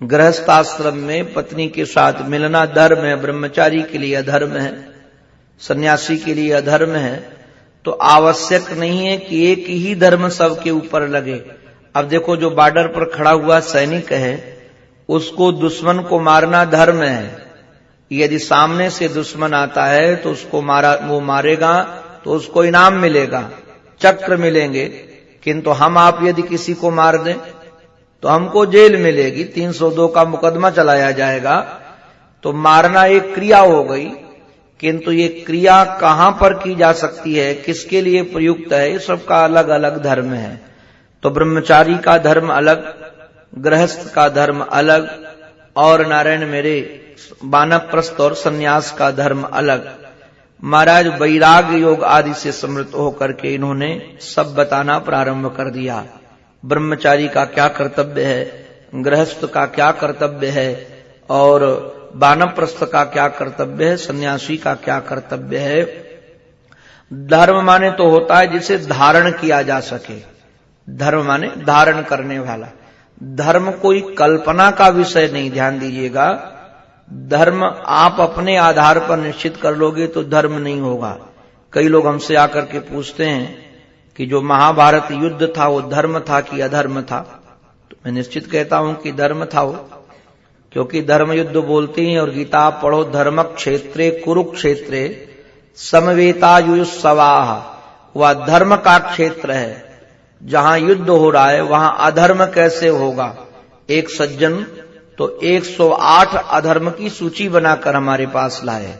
Speaker 1: गृहस्थ आश्रम में पत्नी के साथ मिलना धर्म है, ब्रह्मचारी के लिए अधर्म है, सन्यासी के लिए अधर्म है। तो आवश्यक नहीं है कि एक ही धर्म सबके ऊपर लगे। अब देखो जो बॉर्डर पर खड़ा हुआ सैनिक है उसको दुश्मन को मारना धर्म है। यदि सामने से दुश्मन आता है तो उसको वो मारेगा तो उसको इनाम मिलेगा, चक्र मिलेंगे। किंतु हम आप यदि किसी को मार दें तो हमको जेल मिलेगी, 302 का मुकदमा चलाया जाएगा। तो मारना एक क्रिया हो गई, किंतु ये क्रिया कहां पर की जा सकती है, किसके लिए प्रयुक्त है, ये सबका अलग अलग धर्म है। तो ब्रह्मचारी का धर्म अलग, गृहस्थ का धर्म अलग, और नारायण मेरे वानप्रस्थ और सन्यास का धर्म अलग। महाराज वैराग्य योग आदि से समृत होकर के इन्होंने सब बताना प्रारंभ कर दिया। ब्रह्मचारी का क्या कर्तव्य है, गृहस्थ का क्या कर्तव्य है, और वानप्रस्थ का क्या कर्तव्य है, सन्यासी का क्या कर्तव्य है। धर्म माने तो होता है जिसे धारण किया जा सके, धर्म माने धारण करने वाला। धर्म कोई कल्पना का विषय नहीं, ध्यान दीजिएगा। धर्म आप अपने आधार पर निश्चित कर लोगे तो धर्म नहीं होगा। कई लोग हमसे आकर के पूछते हैं कि जो महाभारत युद्ध था वो धर्म था कि अधर्म था। तो मैं निश्चित कहता हूं कि धर्म था वो, क्योंकि धर्म युद्ध बोलती हैं और गीता आप पढ़ो, धर्म क्षेत्रे कुरुक्षेत्रे समवेतायुयुस्सवाः, वह धर्म का क्षेत्र है। जहां युद्ध हो रहा है वहां अधर्म कैसे होगा। एक सज्जन तो 108 अधर्म की सूची बनाकर हमारे पास लाए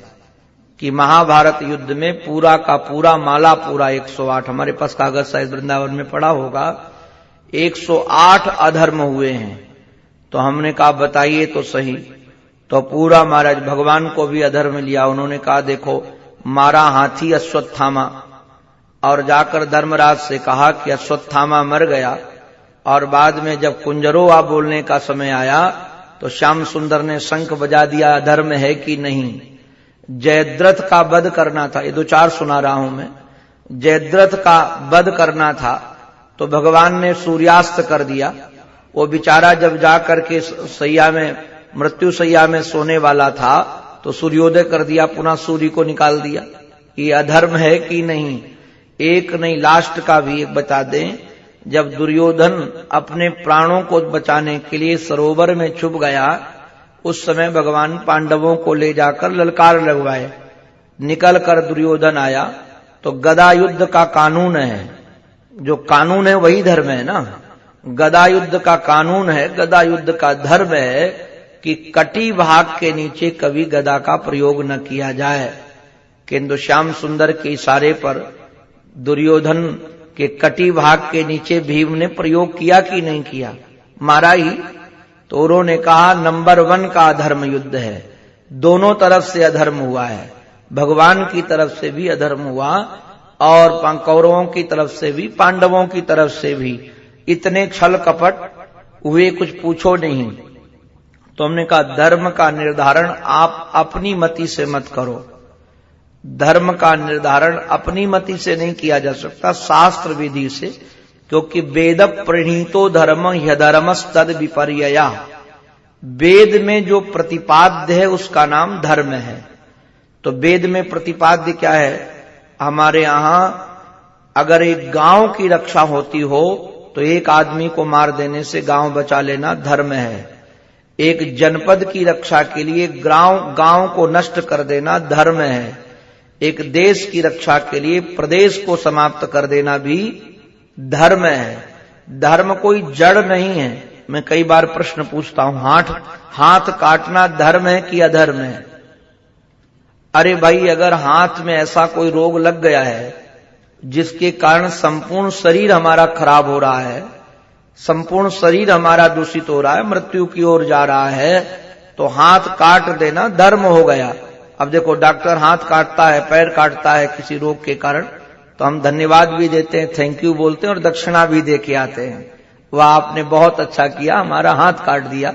Speaker 1: कि महाभारत युद्ध में पूरा का पूरा माला पूरा 108, हमारे पास कागज शायद वृंदावन में पड़ा होगा, 108 अधर्म हुए हैं। तो हमने कहा बताइए तो सही। तो पूरा महाराज भगवान को भी अधर्म लिया। उन्होंने कहा देखो, मारा हाथी अश्वत्थामा, और जाकर धर्मराज से कहा कि अश्वत्थामा मर गया। और बाद में जब कुंजरोवा बोलने का समय आया तो श्याम सुंदर ने शंख बजा दिया, अधर्म है कि नहीं। जयद्रथ का वध करना था, ये 2-4 सुना रहा हूं मैं। जयद्रथ का वध करना था तो भगवान ने सूर्यास्त कर दिया। वो बेचारा जब जाकर के सैया में, मृत्यु सैया में सोने वाला था तो सूर्योदय कर दिया, पुनः सूर्य को निकाल दिया। ये अधर्म है कि नहीं। एक नहीं, लास्ट का भी एक बता दें। जब दुर्योधन अपने प्राणों को बचाने के लिए सरोवर में छुप गया, उस समय भगवान पांडवों को ले जाकर ललकार लगवाए। निकल कर दुर्योधन आया तो गदा युद्ध का कानून है, जो कानून है वही धर्म है ना। गदा युद्ध का कानून है, गदा युद्ध का धर्म है कि कटी भाग के नीचे कभी गदा का प्रयोग न किया जाए। किंतु श्याम सुंदर के इशारे पर दुर्योधन के कटी भाग के नीचे भीम ने प्रयोग किया कि नहीं किया, मारा ही। तो उन्होंने कहा नंबर 1 का अधर्म युद्ध है। दोनों तरफ से अधर्म हुआ है, भगवान की तरफ से भी अधर्म हुआ और कौरवों की तरफ से भी, पांडवों की तरफ से भी। इतने छल कपट हुए कुछ पूछो नहीं। तो हमने कहा धर्म का निर्धारण आप अपनी मति से मत करो। धर्म का निर्धारण अपनी मति से नहीं किया जा सकता, शास्त्र विधि से, क्योंकि वेद प्रणीतो धर्म ह्यधर्मस्तद विपर्यया। वेद में जो प्रतिपाद्य है उसका नाम धर्म है। तो वेद में प्रतिपाद्य क्या है? हमारे यहां अगर एक गांव की रक्षा होती हो तो एक आदमी को मार देने से गांव बचा लेना धर्म है। एक जनपद की रक्षा के लिए गांव को नष्ट कर देना धर्म है। एक देश की रक्षा के लिए प्रदेश को समाप्त कर देना भी धर्म है। धर्म कोई जड़ नहीं है। मैं कई बार प्रश्न पूछता हूं, हाथ काटना धर्म है कि अधर्म है? अरे भाई, अगर हाथ में ऐसा कोई रोग लग गया है जिसके कारण संपूर्ण शरीर हमारा खराब हो रहा है, संपूर्ण शरीर हमारा दूषित हो रहा है, मृत्यु की ओर जा रहा है, तो हाथ काट देना धर्म हो गया। अब देखो, डॉक्टर हाथ काटता है, पैर काटता है किसी रोग के कारण, तो हम धन्यवाद भी देते हैं, थैंक यू बोलते हैं और दक्षिणा भी दे के आते हैं। वह आपने बहुत अच्छा किया, हमारा हाथ काट दिया,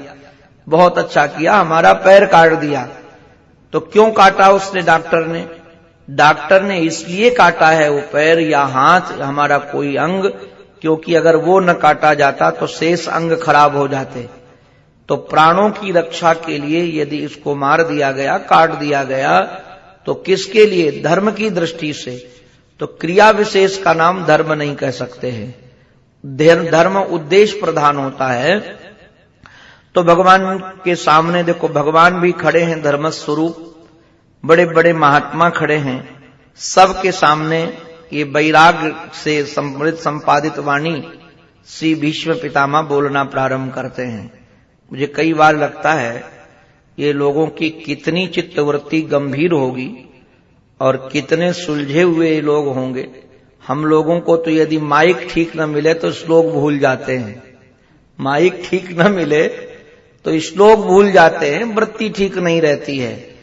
Speaker 1: बहुत अच्छा किया, हमारा पैर काट दिया। तो क्यों काटा उसने? डॉक्टर ने इसलिए काटा है वो पैर या हाथ, हमारा कोई अंग, क्योंकि अगर वो न काटा जाता तो शेष अंग खराब हो जाते। तो प्राणों की रक्षा के लिए यदि इसको मार दिया गया, काट दिया गया, तो किसके लिए? धर्म की दृष्टि से। तो क्रिया विशेष का नाम धर्म नहीं कह सकते हैं। धर्म उद्देश्य प्रधान होता है। तो भगवान के सामने देखो, भगवान भी खड़े हैं धर्म स्वरूप, बड़े बड़े महात्मा खड़े हैं, सबके सामने ये वैराग्य से समृद्ध संपादित वाणी श्री भीष्म पितामह बोलना प्रारंभ करते हैं। मुझे कई बार लगता है ये लोगों की कितनी चित्तवृत्ति गंभीर होगी और कितने सुलझे हुए लोग होंगे। हम लोगों को तो यदि माइक ठीक न मिले तो श्लोक भूल जाते हैं, माइक ठीक न मिले तो श्लोक भूल जाते हैं, वृत्ति ठीक नहीं रहती है।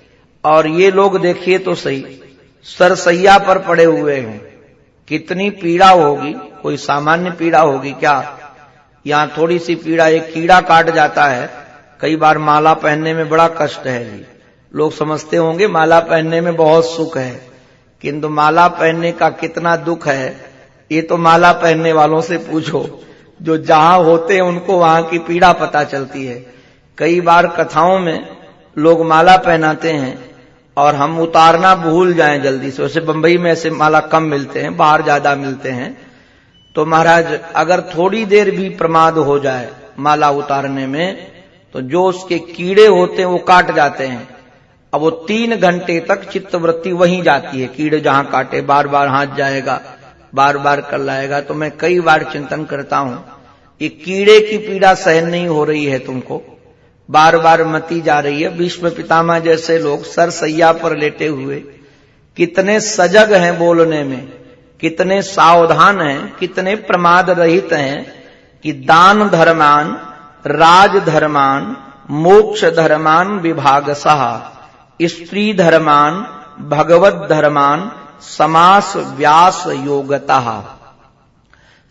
Speaker 1: और ये लोग देखिए तो सही, सरसैया पर पड़े हुए हैं, कितनी पीड़ा होगी, कोई सामान्य पीड़ा होगी क्या? यहां थोड़ी सी पीड़ा, एक कीड़ा काट जाता है, कई बार माला पहनने में बड़ा कष्ट है जी। लोग समझते होंगे माला पहनने में बहुत सुख है, किंतु माला पहनने का कितना दुख है ये तो माला पहनने वालों से पूछो। जो जहां होते हैं उनको वहां की पीड़ा पता चलती है। कई बार कथाओं में लोग माला पहनाते हैं और हम उतारना भूल जाएं जल्दी से। वैसे बंबई में ऐसे माला कम मिलते हैं, बाहर ज्यादा मिलते हैं। तो महाराज, अगर थोड़ी देर भी प्रमाद हो जाए माला उतारने में, तो जो उसके कीड़े होते हैं वो काट जाते हैं। अब वो 3 घंटे तक चित्तवृत्ति वहीं जाती है, कीड़े जहां काटे बार बार हाथ जाएगा, बार बार कर लाएगा। तो मैं कई बार चिंतन करता हूं, ये कीड़े की पीड़ा सहन नहीं हो रही है तुमको, बार बार मती जा रही है। भीष्म पितामह जैसे लोग सरसैया पर लेटे हुए कितने सजग हैं बोलने में, कितने सावधान हैं, कितने प्रमाद रहित हैं कि दान धर्मान, राज धर्मान, मोक्ष धर्मान विभागसः, स्त्री धर्मान, भगवत धर्मान, समास व्यास योगतः।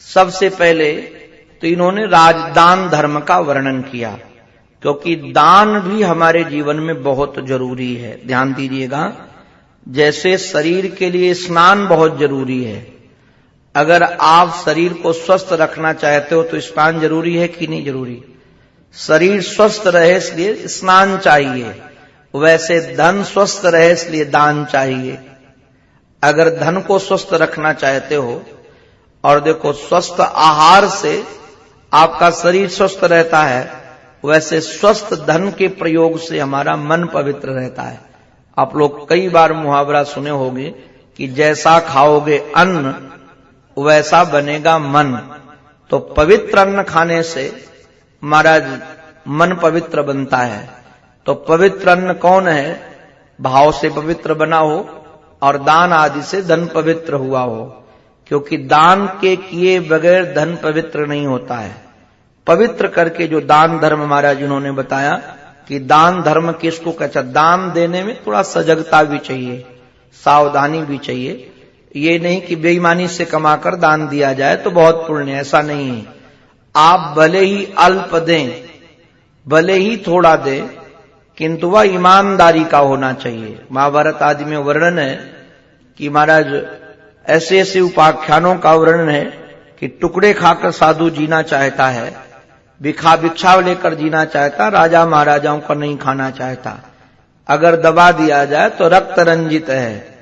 Speaker 1: सबसे पहले तो इन्होंने राजदान धर्म का वर्णन किया, क्योंकि दान भी हमारे जीवन में बहुत जरूरी है। ध्यान दीजिएगा, जैसे शरीर के लिए स्नान बहुत जरूरी है, अगर आप शरीर को स्वस्थ रखना चाहते हो तो स्नान जरूरी है कि नहीं जरूरी? शरीर स्वस्थ रहे इसलिए स्नान चाहिए, वैसे धन स्वस्थ रहे इसलिए दान चाहिए। अगर धन को स्वस्थ रखना चाहते हो, और देखो स्वस्थ आहार से आपका शरीर स्वस्थ रहता है, वैसे स्वस्थ धन के प्रयोग से हमारा मन पवित्र रहता है। आप लोग कई बार मुहावरा सुने होंगे कि जैसा खाओगे अन्न वैसा बनेगा मन। तो पवित्र अन्न खाने से हमारा मन पवित्र बनता है। तो पवित्र अन्न कौन है? भाव से पवित्र बना हो और दान आदि से धन पवित्र हुआ हो, क्योंकि दान के किए बगैर धन पवित्र नहीं होता है। पवित्र करके जो दान धर्म महाराज जिन्होंने बताया कि दान धर्म किसको कहता, दान देने में थोड़ा सजगता भी चाहिए, सावधानी भी चाहिए। ये नहीं कि बेईमानी से कमाकर दान दिया जाए तो बहुत पुण्य, ऐसा नहीं है। आप भले ही अल्प दें, भले ही थोड़ा दें, किंतु वह ईमानदारी का होना चाहिए। महाभारत आदि में वर्णन है कि महाराज ऐसे ऐसे उपाख्यानों का वर्णन है कि टुकड़े खाकर साधु जीना चाहता है, भिक्षा लेकर जीना चाहता, राजा महाराजाओं का नहीं खाना चाहता। अगर दबा दिया जाए तो रक्त रंजित है।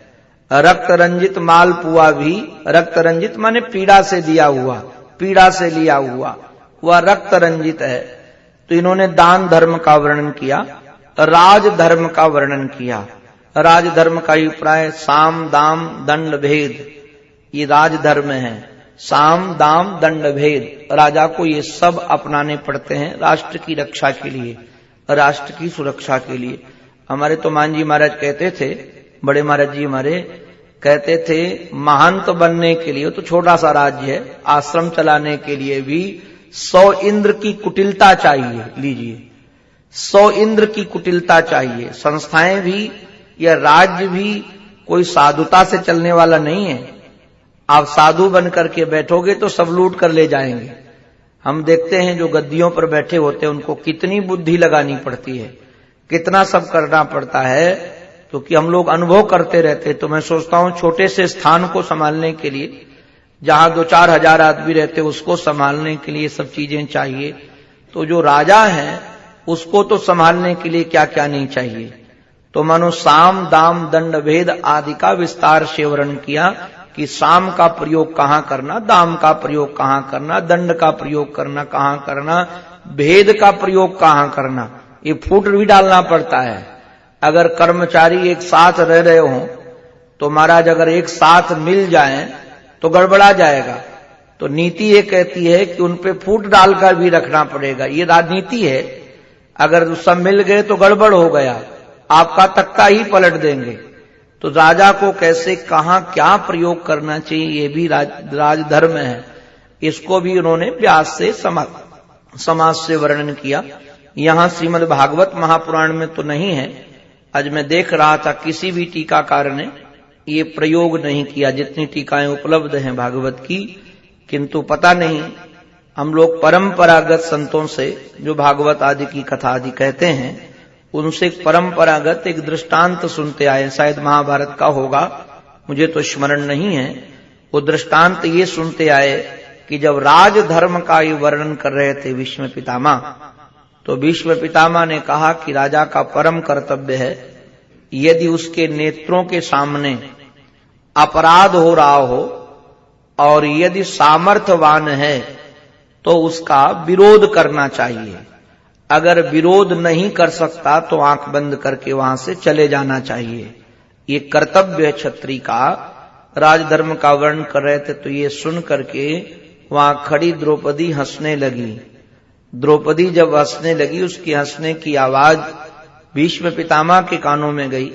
Speaker 1: रक्त रंजित मालपुआ भी, रक्त रंजित माने पीड़ा से दिया हुआ, पीड़ा से लिया हुआ, वह रक्त रंजित है। तो इन्होंने दान धर्म का वर्णन किया, राज धर्म का वर्णन किया। राज धर्म का अभिप्राय साम दाम दंड भेद, ये राज धर्म है। साम दाम दंड भेद, राजा को ये सब अपनाने पड़ते हैं राष्ट्र की रक्षा के लिए, राष्ट्र की सुरक्षा के लिए। हमारे तो मान जी महाराज कहते थे, बड़े महाराज जी हमारे कहते थे, महंत बनने के लिए, तो छोटा सा राज्य है, आश्रम चलाने के लिए भी 100 इंद्र की कुटिलता चाहिए। लीजिए, 100 इंद्र की कुटिलता चाहिए। संस्थाएं भी या राज्य भी कोई साधुता से चलने वाला नहीं है। आप साधु बन करके बैठोगे तो सब लूट कर ले जाएंगे। हम देखते हैं जो गद्दियों पर बैठे होते हैं उनको कितनी बुद्धि लगानी पड़ती है, कितना सब करना पड़ता है, क्योंकि हम लोग अनुभव करते रहते। तो मैं सोचता हूं छोटे से स्थान को संभालने के लिए, जहां 2-4 हजार आदमी रहते उसको संभालने के लिए सब चीजें चाहिए, तो जो राजा है उसको तो संभालने के लिए क्या क्या नहीं चाहिए। तो मानो साम दाम दंड भेद आदि का विस्तार से वर्णन किया कि साम का प्रयोग कहां करना, दाम का प्रयोग कहां करना, दंड का प्रयोग करना कहां करना, भेद का प्रयोग कहां करना। ये फूट भी डालना पड़ता है। अगर कर्मचारी एक साथ रह रहे हो तो महाराज अगर एक साथ मिल जाएं तो गड़बड़ा जाएगा। तो नीति ये कहती है कि उन पे फूट डालकर भी रखना पड़ेगा, ये राजनीति है। अगर सब मिल गए तो गड़बड़ हो गया, आपका तख्ता ही पलट देंगे। तो राजा को कैसे कहां क्या प्रयोग करना चाहिए, ये भी राजधर्म है। इसको भी उन्होंने व्यास से समाज से वर्णन किया। यहां श्रीमद् भागवत महापुराण में तो नहीं है। आज मैं देख रहा था किसी भी टीकाकार ने ये प्रयोग नहीं किया, जितनी टीकाएं उपलब्ध हैं भागवत की। किंतु पता नहीं, हम लोग परंपरागत संतों से जो भागवत आदि की कथा आदि कहते हैं उनसे परंपरागत एक दृष्टांत सुनते आए, शायद महाभारत का होगा, मुझे तो स्मरण नहीं है। वो दृष्टांत ये सुनते आए कि जब राजधर्म का ये वर्णन कर रहे थे भीष्म पितामह, तो भीष्म पितामह ने कहा कि राजा का परम कर्तव्य है, यदि उसके नेत्रों के सामने अपराध हो रहा हो और यदि सामर्थ्यवान है तो उसका विरोध करना चाहिए। अगर विरोध नहीं कर सकता तो आंख बंद करके वहां से चले जाना चाहिए। ये कर्तव्य है क्षत्रिय का। राजधर्म का वर्णन कर रहे थे तो ये सुन करके वहां खड़ी द्रौपदी हंसने लगी। द्रौपदी जब हंसने लगी, उसकी हंसने की आवाज भीष्म पितामह के कानों में गई।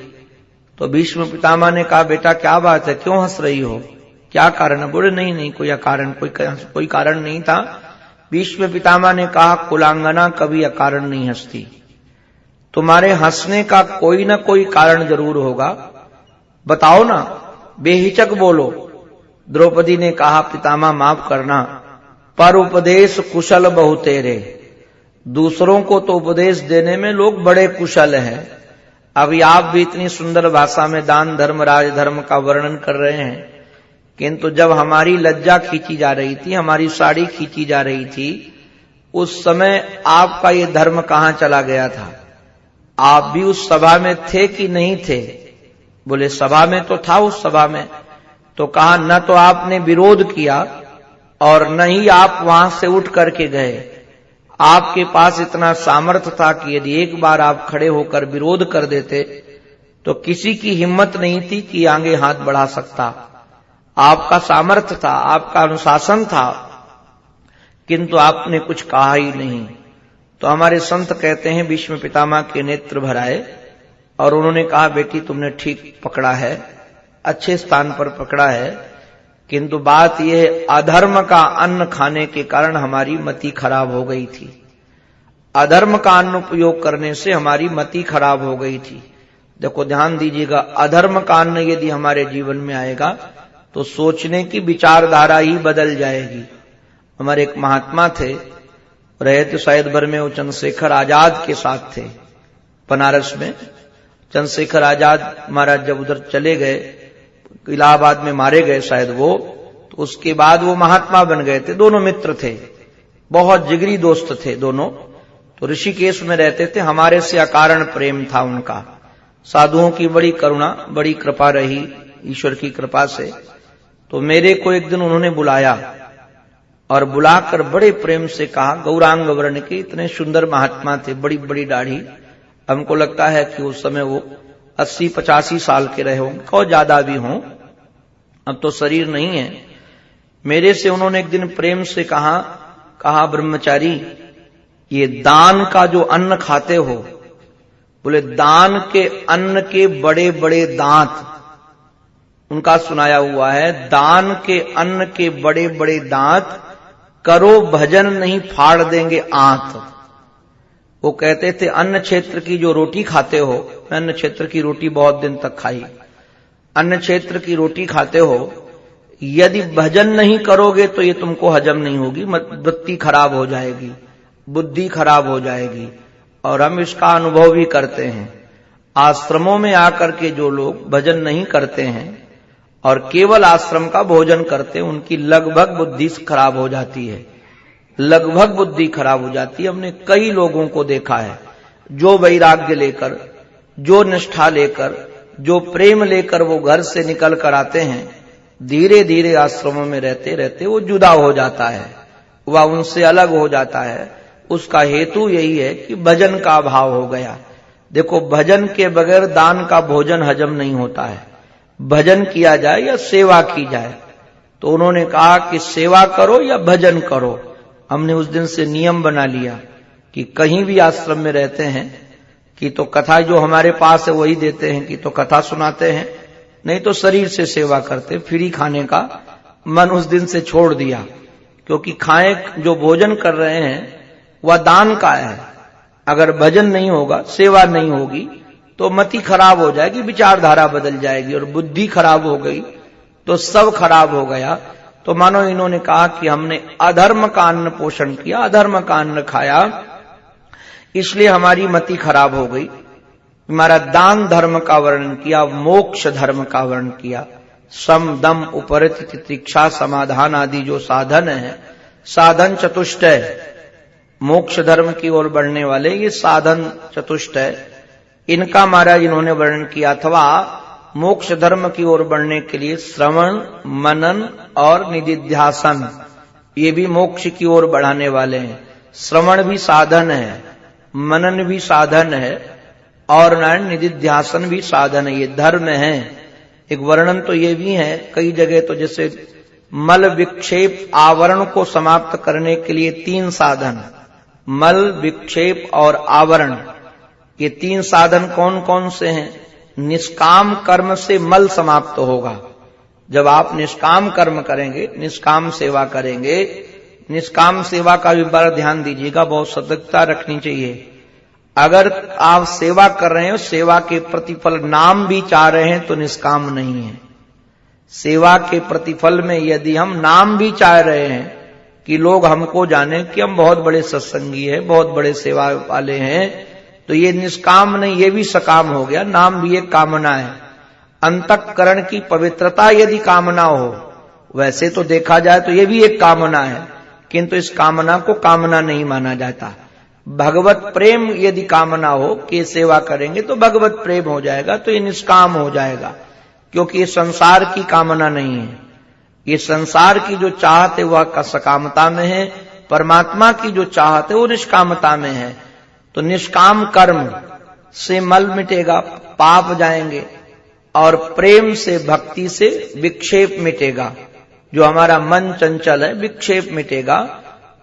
Speaker 1: तो भीष्म पितामह ने कहा, बेटा क्या बात है, क्यों हंस रही हो, क्या कारण है? बोले नहीं कोई कारण नहीं था। भीष्म पितामह ने कहा, कुलांगना कभी अकारण नहीं हंसती, तुम्हारे हंसने का कोई ना कोई कारण जरूर होगा, बताओ ना, बेहिचक बोलो। द्रौपदी ने कहा, पितामह माफ करना, पर उपदेश कुशल बहु तेरे। दूसरों को तो उपदेश देने में लोग बड़े कुशल हैं। अभी आप भी इतनी सुंदर भाषा में दान धर्म राजधर्म का वर्णन कर रहे हैं, किंतु जब हमारी लज्जा खींची जा रही थी, हमारी साड़ी खींची जा रही थी, उस समय आपका ये धर्म कहां चला गया था? आप भी उस सभा में थे कि नहीं थे? बोले सभा में तो था। उस सभा में तो कहा, न तो आपने विरोध किया और न ही आप वहां से उठ करके गए। आपके पास इतना सामर्थ्य था कि यदि एक बार आप खड़े होकर विरोध कर देते तो किसी की हिम्मत नहीं थी कि आगे हाथ बढ़ा सकता। आपका सामर्थ्य था, आपका अनुशासन था, किंतु आपने कुछ कहा ही नहीं। तो हमारे संत कहते हैं, भीष्म पितामह के नेत्र भर आए और उन्होंने कहा, बेटी तुमने ठीक पकड़ा है, अच्छे स्थान पर पकड़ा है, किंतु बात यह है अधर्म का अन्न खाने के कारण हमारी मति खराब हो गई थी। अधर्म का अन्न उपयोग करने से हमारी मति खराब हो गई थी। देखो ध्यान दीजिएगा, अधर्म का अन्न यदि हमारे जीवन में आएगा तो सोचने की विचारधारा ही बदल जाएगी। हमारे एक महात्मा थे, रहे थे शायद भर में, वो चंद्रशेखर आजाद के साथ थे बनारस में। चंद्रशेखर आजाद महाराज जब उधर चले गए, इलाहाबाद में मारे गए शायद वो, तो उसके बाद वो महात्मा बन गए थे। दोनों मित्र थे, बहुत जिगरी दोस्त थे दोनों। तो ऋषिकेश में रहते थे, हमारे से अकारण प्रेम था उनका। साधुओं की बड़ी करुणा, बड़ी कृपा रही ईश्वर की कृपा से। तो मेरे को एक दिन उन्होंने बुलाया और बुलाकर बड़े प्रेम से कहा, गौरांग वर्ण के इतने सुंदर महात्मा थे, बड़ी बड़ी दाढ़ी, हमको लगता है कि उस समय वो 80-85 साल के रहे होंगे और ज्यादा भी हों, अब तो शरीर नहीं है। मेरे से उन्होंने एक दिन प्रेम से कहा ब्रह्मचारी, ये दान का जो अन्न खाते हो, बोले दान के अन्न के बड़े बड़े दांत, उनका सुनाया हुआ है, दान के अन्न के बड़े बड़े दांत, करो भजन नहीं फाड़ देंगे आंत। वो कहते थे अन्न क्षेत्र की जो रोटी खाते हो, मैं अन्न क्षेत्र की रोटी बहुत दिन तक खाई, अन्न क्षेत्र की रोटी खाते हो, यदि भजन नहीं करोगे तो ये तुमको हजम नहीं होगी, वृत्ति खराब हो जाएगी, बुद्धि खराब हो जाएगी। और हम इसका अनुभव भी करते हैं। आश्रमों में आकर के जो लोग भजन नहीं करते हैं और केवल आश्रम का भोजन करते हैं, उनकी लगभग बुद्धि खराब हो जाती है, लगभग बुद्धि खराब हो जाती है। हमने कई लोगों को देखा है जो वैराग्य लेकर, जो निष्ठा लेकर, जो प्रेम लेकर वो घर से निकल कर आते हैं, धीरे धीरे आश्रमों में रहते रहते वो जुदा हो जाता है, वह उनसे अलग हो जाता है। उसका हेतु यही है कि भजन का अभाव हो गया। देखो भजन के बगैर दान का भोजन हजम नहीं होता है, भजन किया जाए या सेवा की जाए। तो उन्होंने कहा कि सेवा करो या भजन करो। हमने उस दिन से नियम बना लिया कि कहीं भी आश्रम में रहते हैं कि तो कथा जो हमारे पास है वही देते हैं, कि तो कथा सुनाते हैं, नहीं तो शरीर से सेवा करते। फ्री खाने का मन उस दिन से छोड़ दिया, क्योंकि खाए जो भोजन कर रहे हैं वह दान का है। अगर भजन नहीं होगा, सेवा नहीं होगी, तो मति खराब हो जाएगी, विचारधारा बदल जाएगी, और बुद्धि खराब हो गई तो सब खराब हो गया। तो मानो इन्होंने कहा कि हमने अधर्म का अन्न पोषण किया, अधर्म का अन्न खाया, इसलिए हमारी मति खराब हो गई। हमारा दान धर्म का वर्णन किया, मोक्ष धर्म का वर्णन किया, सम दम उपरित तितिक्षा समाधान आदि जो साधन है, साधन चतुष्टय, मोक्ष धर्म की ओर बढ़ने वाले ये साधन चतुष्ट है, इनका महाराज इन्होंने वर्णन किया। अथवा मोक्ष धर्म की ओर बढ़ने के लिए श्रवण, मनन और निदिध्यासन, ये भी मोक्ष की ओर बढ़ाने वाले हैं। श्रवण भी साधन है, मनन भी साधन है, और नारायण निधिध्यासन भी साधन है, ये धर्म है। एक वर्णन तो ये भी है कई जगह, तो जैसे मल विक्षेप आवरण को समाप्त करने के लिए 3 साधन, मल विक्षेप और आवरण, ये 3 साधन कौन कौन से हैं? निष्काम कर्म से मल समाप्त होगा। जब आप निष्काम कर्म करेंगे, निष्काम सेवा करेंगे, निष्काम सेवा का भी बड़ा ध्यान दीजिएगा, बहुत सतर्कता रखनी चाहिए। अगर आप सेवा कर रहे हो, सेवा के प्रतिफल नाम भी चाह रहे हैं, तो निष्काम नहीं है। सेवा के प्रतिफल में यदि हम नाम भी चाह रहे हैं कि लोग हमको जाने कि हम बहुत बड़े सत्संगी हैं, बहुत बड़े सेवा वाले हैं, तो ये निष्काम नहीं, ये भी सकाम हो गया। नाम भी एक कामना है। अंतःकरण की पवित्रता यदि कामना हो, वैसे तो देखा जाए तो ये भी एक कामना है, किंतु इस कामना को कामना नहीं माना जाता। भगवत प्रेम यदि कामना हो कि सेवा करेंगे तो भगवत प्रेम हो जाएगा, तो ये निष्काम हो जाएगा, क्योंकि ये संसार की कामना नहीं है। ये संसार की जो चाहत है वह सकामता में है, परमात्मा की जो चाहत है वो निष्कामता में है। तो निष्काम कर्म से मल मिटेगा, पाप जाएंगे, और प्रेम से, भक्ति से विक्षेप मिटेगा। जो हमारा मन चंचल है, विक्षेप मिटेगा।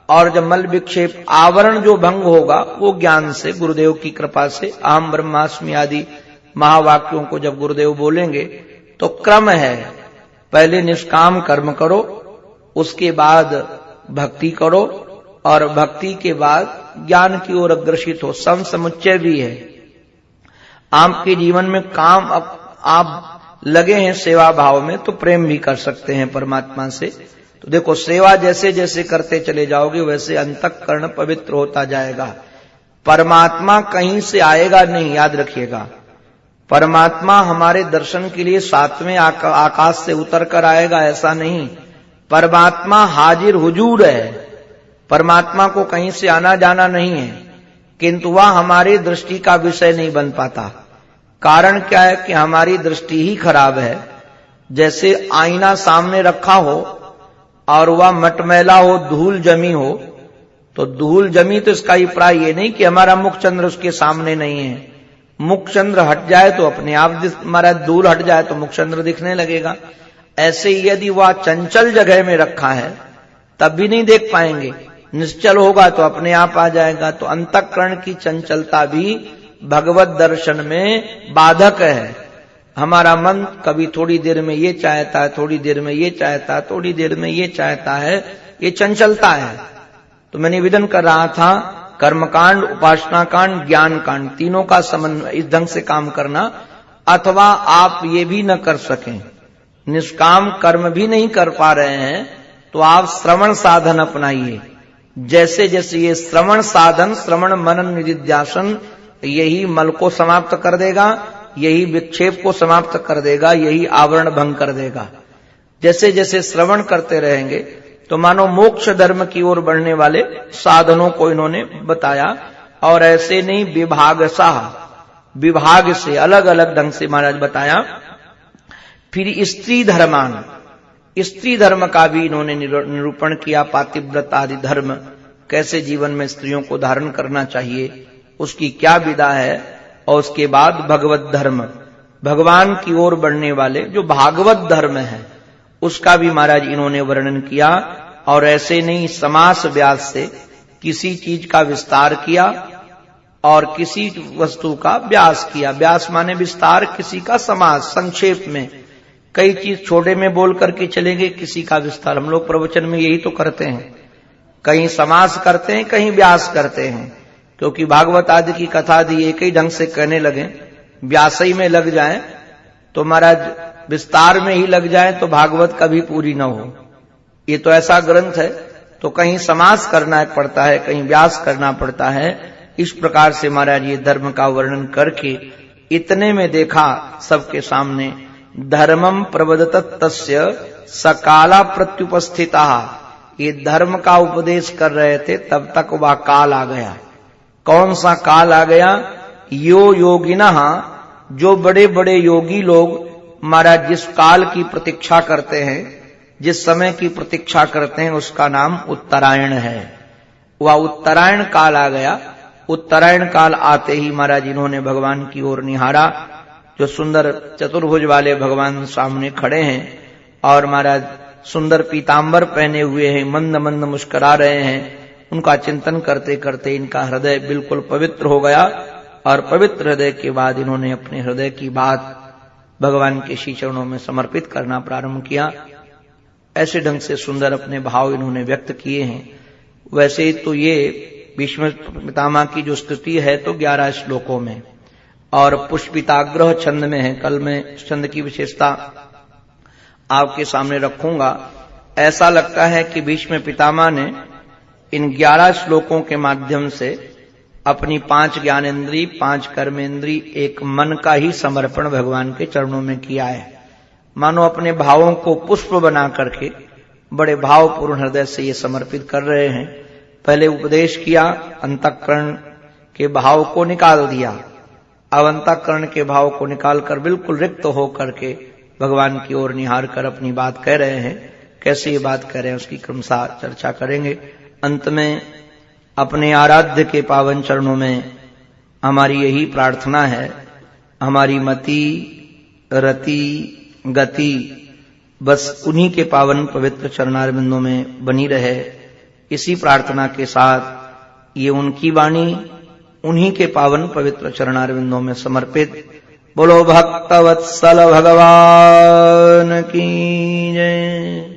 Speaker 1: और जब मल विक्षेप आवरण जो भंग होगा, वो ज्ञान से, गुरुदेव की कृपा से, अहम ब्रह्मास्मि आदि महावाक्यों को जब गुरुदेव बोलेंगे तो क्रम है, पहले निष्काम कर्म करो, उसके बाद भक्ति करो, और भक्ति के बाद ज्ञान की ओर अग्रसित हो। समुच्चय भी है। आपके जीवन में काम आप लगे हैं सेवा भाव में, तो प्रेम भी कर सकते हैं परमात्मा से। तो देखो, सेवा जैसे जैसे करते चले जाओगे, वैसे अंतःकरण पवित्र होता जाएगा। परमात्मा कहीं से आएगा नहीं, याद रखिएगा। परमात्मा हमारे दर्शन के लिए 7वें आकाश से उतर कर आएगा, ऐसा नहीं। परमात्मा हाजिर हुजूर है, परमात्मा को कहीं से आना जाना नहीं है, किंतु वह हमारी दृष्टि का विषय नहीं बन पाता। कारण क्या है कि हमारी दृष्टि ही खराब है। जैसे आईना सामने रखा हो और वह मटमैला हो, धूल जमी हो, तो धूल जमी तो इसका अभिप्राय ये नहीं कि हमारा मुख चंद्र उसके सामने नहीं है। मुख चंद्र हट जाए तो अपने आप हमारा धूल हट जाए तो मुख चंद्र दिखने लगेगा। ऐसे ही यदि वह चंचल जगह में रखा है तब भी नहीं देख पाएंगे, निश्चल होगा तो अपने आप आ जाएगा। तो अंतःकरण की चंचलता भी भगवत दर्शन में बाधक है। हमारा मन कभी थोड़ी देर में ये चाहता है, थोड़ी देर में ये चाहता है, थोड़ी देर में ये चाहता है, ये चंचलता है। तो मैं निवेदन कर रहा था, कर्मकांड, उपासना कांड, ज्ञान कांड, तीनों का समन्वय इस ढंग से काम करना। अथवा आप ये भी न कर सकें, निष्काम कर्म भी नहीं कर पा रहे हैं, तो आप श्रवण साधन अपनाइए। जैसे जैसे ये श्रवण साधन, श्रवण मनन निधिध्यासन, यही मल को समाप्त कर देगा, यही विक्षेप को समाप्त कर देगा, यही आवरण भंग कर देगा। जैसे जैसे श्रवण करते रहेंगे तो मानो मोक्ष धर्म की ओर बढ़ने वाले साधनों को इन्होंने बताया। और ऐसे नहीं, विभाग से अलग अलग ढंग से महाराज बताया। फिर स्त्री धर्मान, स्त्री धर्म का भी इन्होंने निरूपण किया। पातिव्रत आदि धर्म, कैसे जीवन में स्त्रियों को धारण करना चाहिए, उसकी क्या विधा है। और उसके बाद भगवत धर्म, भगवान की ओर बढ़ने वाले जो भागवत धर्म है, उसका भी महाराज इन्होंने वर्णन किया। और ऐसे नहीं, समास व्यास से किसी चीज का विस्तार किया और किसी वस्तु का व्यास किया। व्यास माने विस्तार, किसी का समास, संक्षेप में। कई चीज छोटे में बोल करके चलेंगे, किसी का विस्तार। हम लोग प्रवचन में यही तो करते हैं, कहीं समास करते हैं, कहीं व्यास करते हैं। क्योंकि भागवत आदि की कथा दी एक ही ढंग से कहने लगे, व्यासई में लग जाए तो महाराज विस्तार में ही लग जाए तो भागवत कभी पूरी न हो। ये तो ऐसा ग्रंथ है, तो कहीं समास करना पड़ता है, कहीं व्यास करना पड़ता है। इस प्रकार से महाराज ये धर्म का वर्णन करके इतने में देखा सबके सामने, धर्मम प्रवदत तस्य सकाला प्रत्युपस्थिता। ये धर्म का उपदेश कर रहे थे, तब तक वह काल आ गया। कौन सा काल आ गया? यो योगिनः, जो बड़े बड़े योगी लोग महाराज जिस काल की प्रतीक्षा करते हैं, जिस समय की प्रतीक्षा करते हैं उसका नाम उत्तरायण है। वह उत्तरायण काल आ गया। उत्तरायण काल आते ही महाराज इन्होंने भगवान की ओर निहारा। जो सुंदर चतुर्भुज वाले भगवान सामने खड़े हैं और महाराज सुंदर पीतांबर पहने हुए हैं, मंद मंद मुस्कुरा रहे हैं, उनका चिंतन करते करते इनका हृदय बिल्कुल पवित्र हो गया। और पवित्र हृदय के बाद इन्होंने अपने हृदय की बात भगवान के श्री चरणों में समर्पित करना प्रारंभ किया। ऐसे ढंग से सुंदर अपने भाव इन्होंने व्यक्त किए हैं। वैसे तो ये भीष्म पितामह की जो स्तुति है तो 11 श्लोकों में और पुष्पिताग्रह छंद में है। कल मैं छंद की विशेषता आपके सामने रखूंगा। ऐसा लगता है कि भीष्म पितामह ने इन 11 श्लोकों के माध्यम से अपनी 5 ज्ञानेंद्री, 5 कर्मेंद्री, एक मन का ही समर्पण भगवान के चरणों में किया है। मानो अपने भावों को पुष्प बना करके बड़े भावपूर्ण हृदय से ये समर्पित कर रहे हैं। पहले उपदेश किया, अंतःकरण के भाव को निकाल दिया। अब अंतःकरण के भाव को निकालकर बिल्कुल रिक्त होकर के भगवान की ओर निहार कर अपनी बात कह रहे हैं। कैसे ये बात कह रहे हैं उसकी क्रमशः चर्चा करेंगे। अंत में अपने आराध्य के पावन चरणों में हमारी यही प्रार्थना है, हमारी मति, रति, गति बस उन्हीं के पावन पवित्र चरणारविंदों में बनी रहे। इसी प्रार्थना के साथ ये उनकी वाणी उन्हीं के पावन पवित्र चरणारविंदों में समर्पित। बोलो भक्तवत्सल भगवान की जय।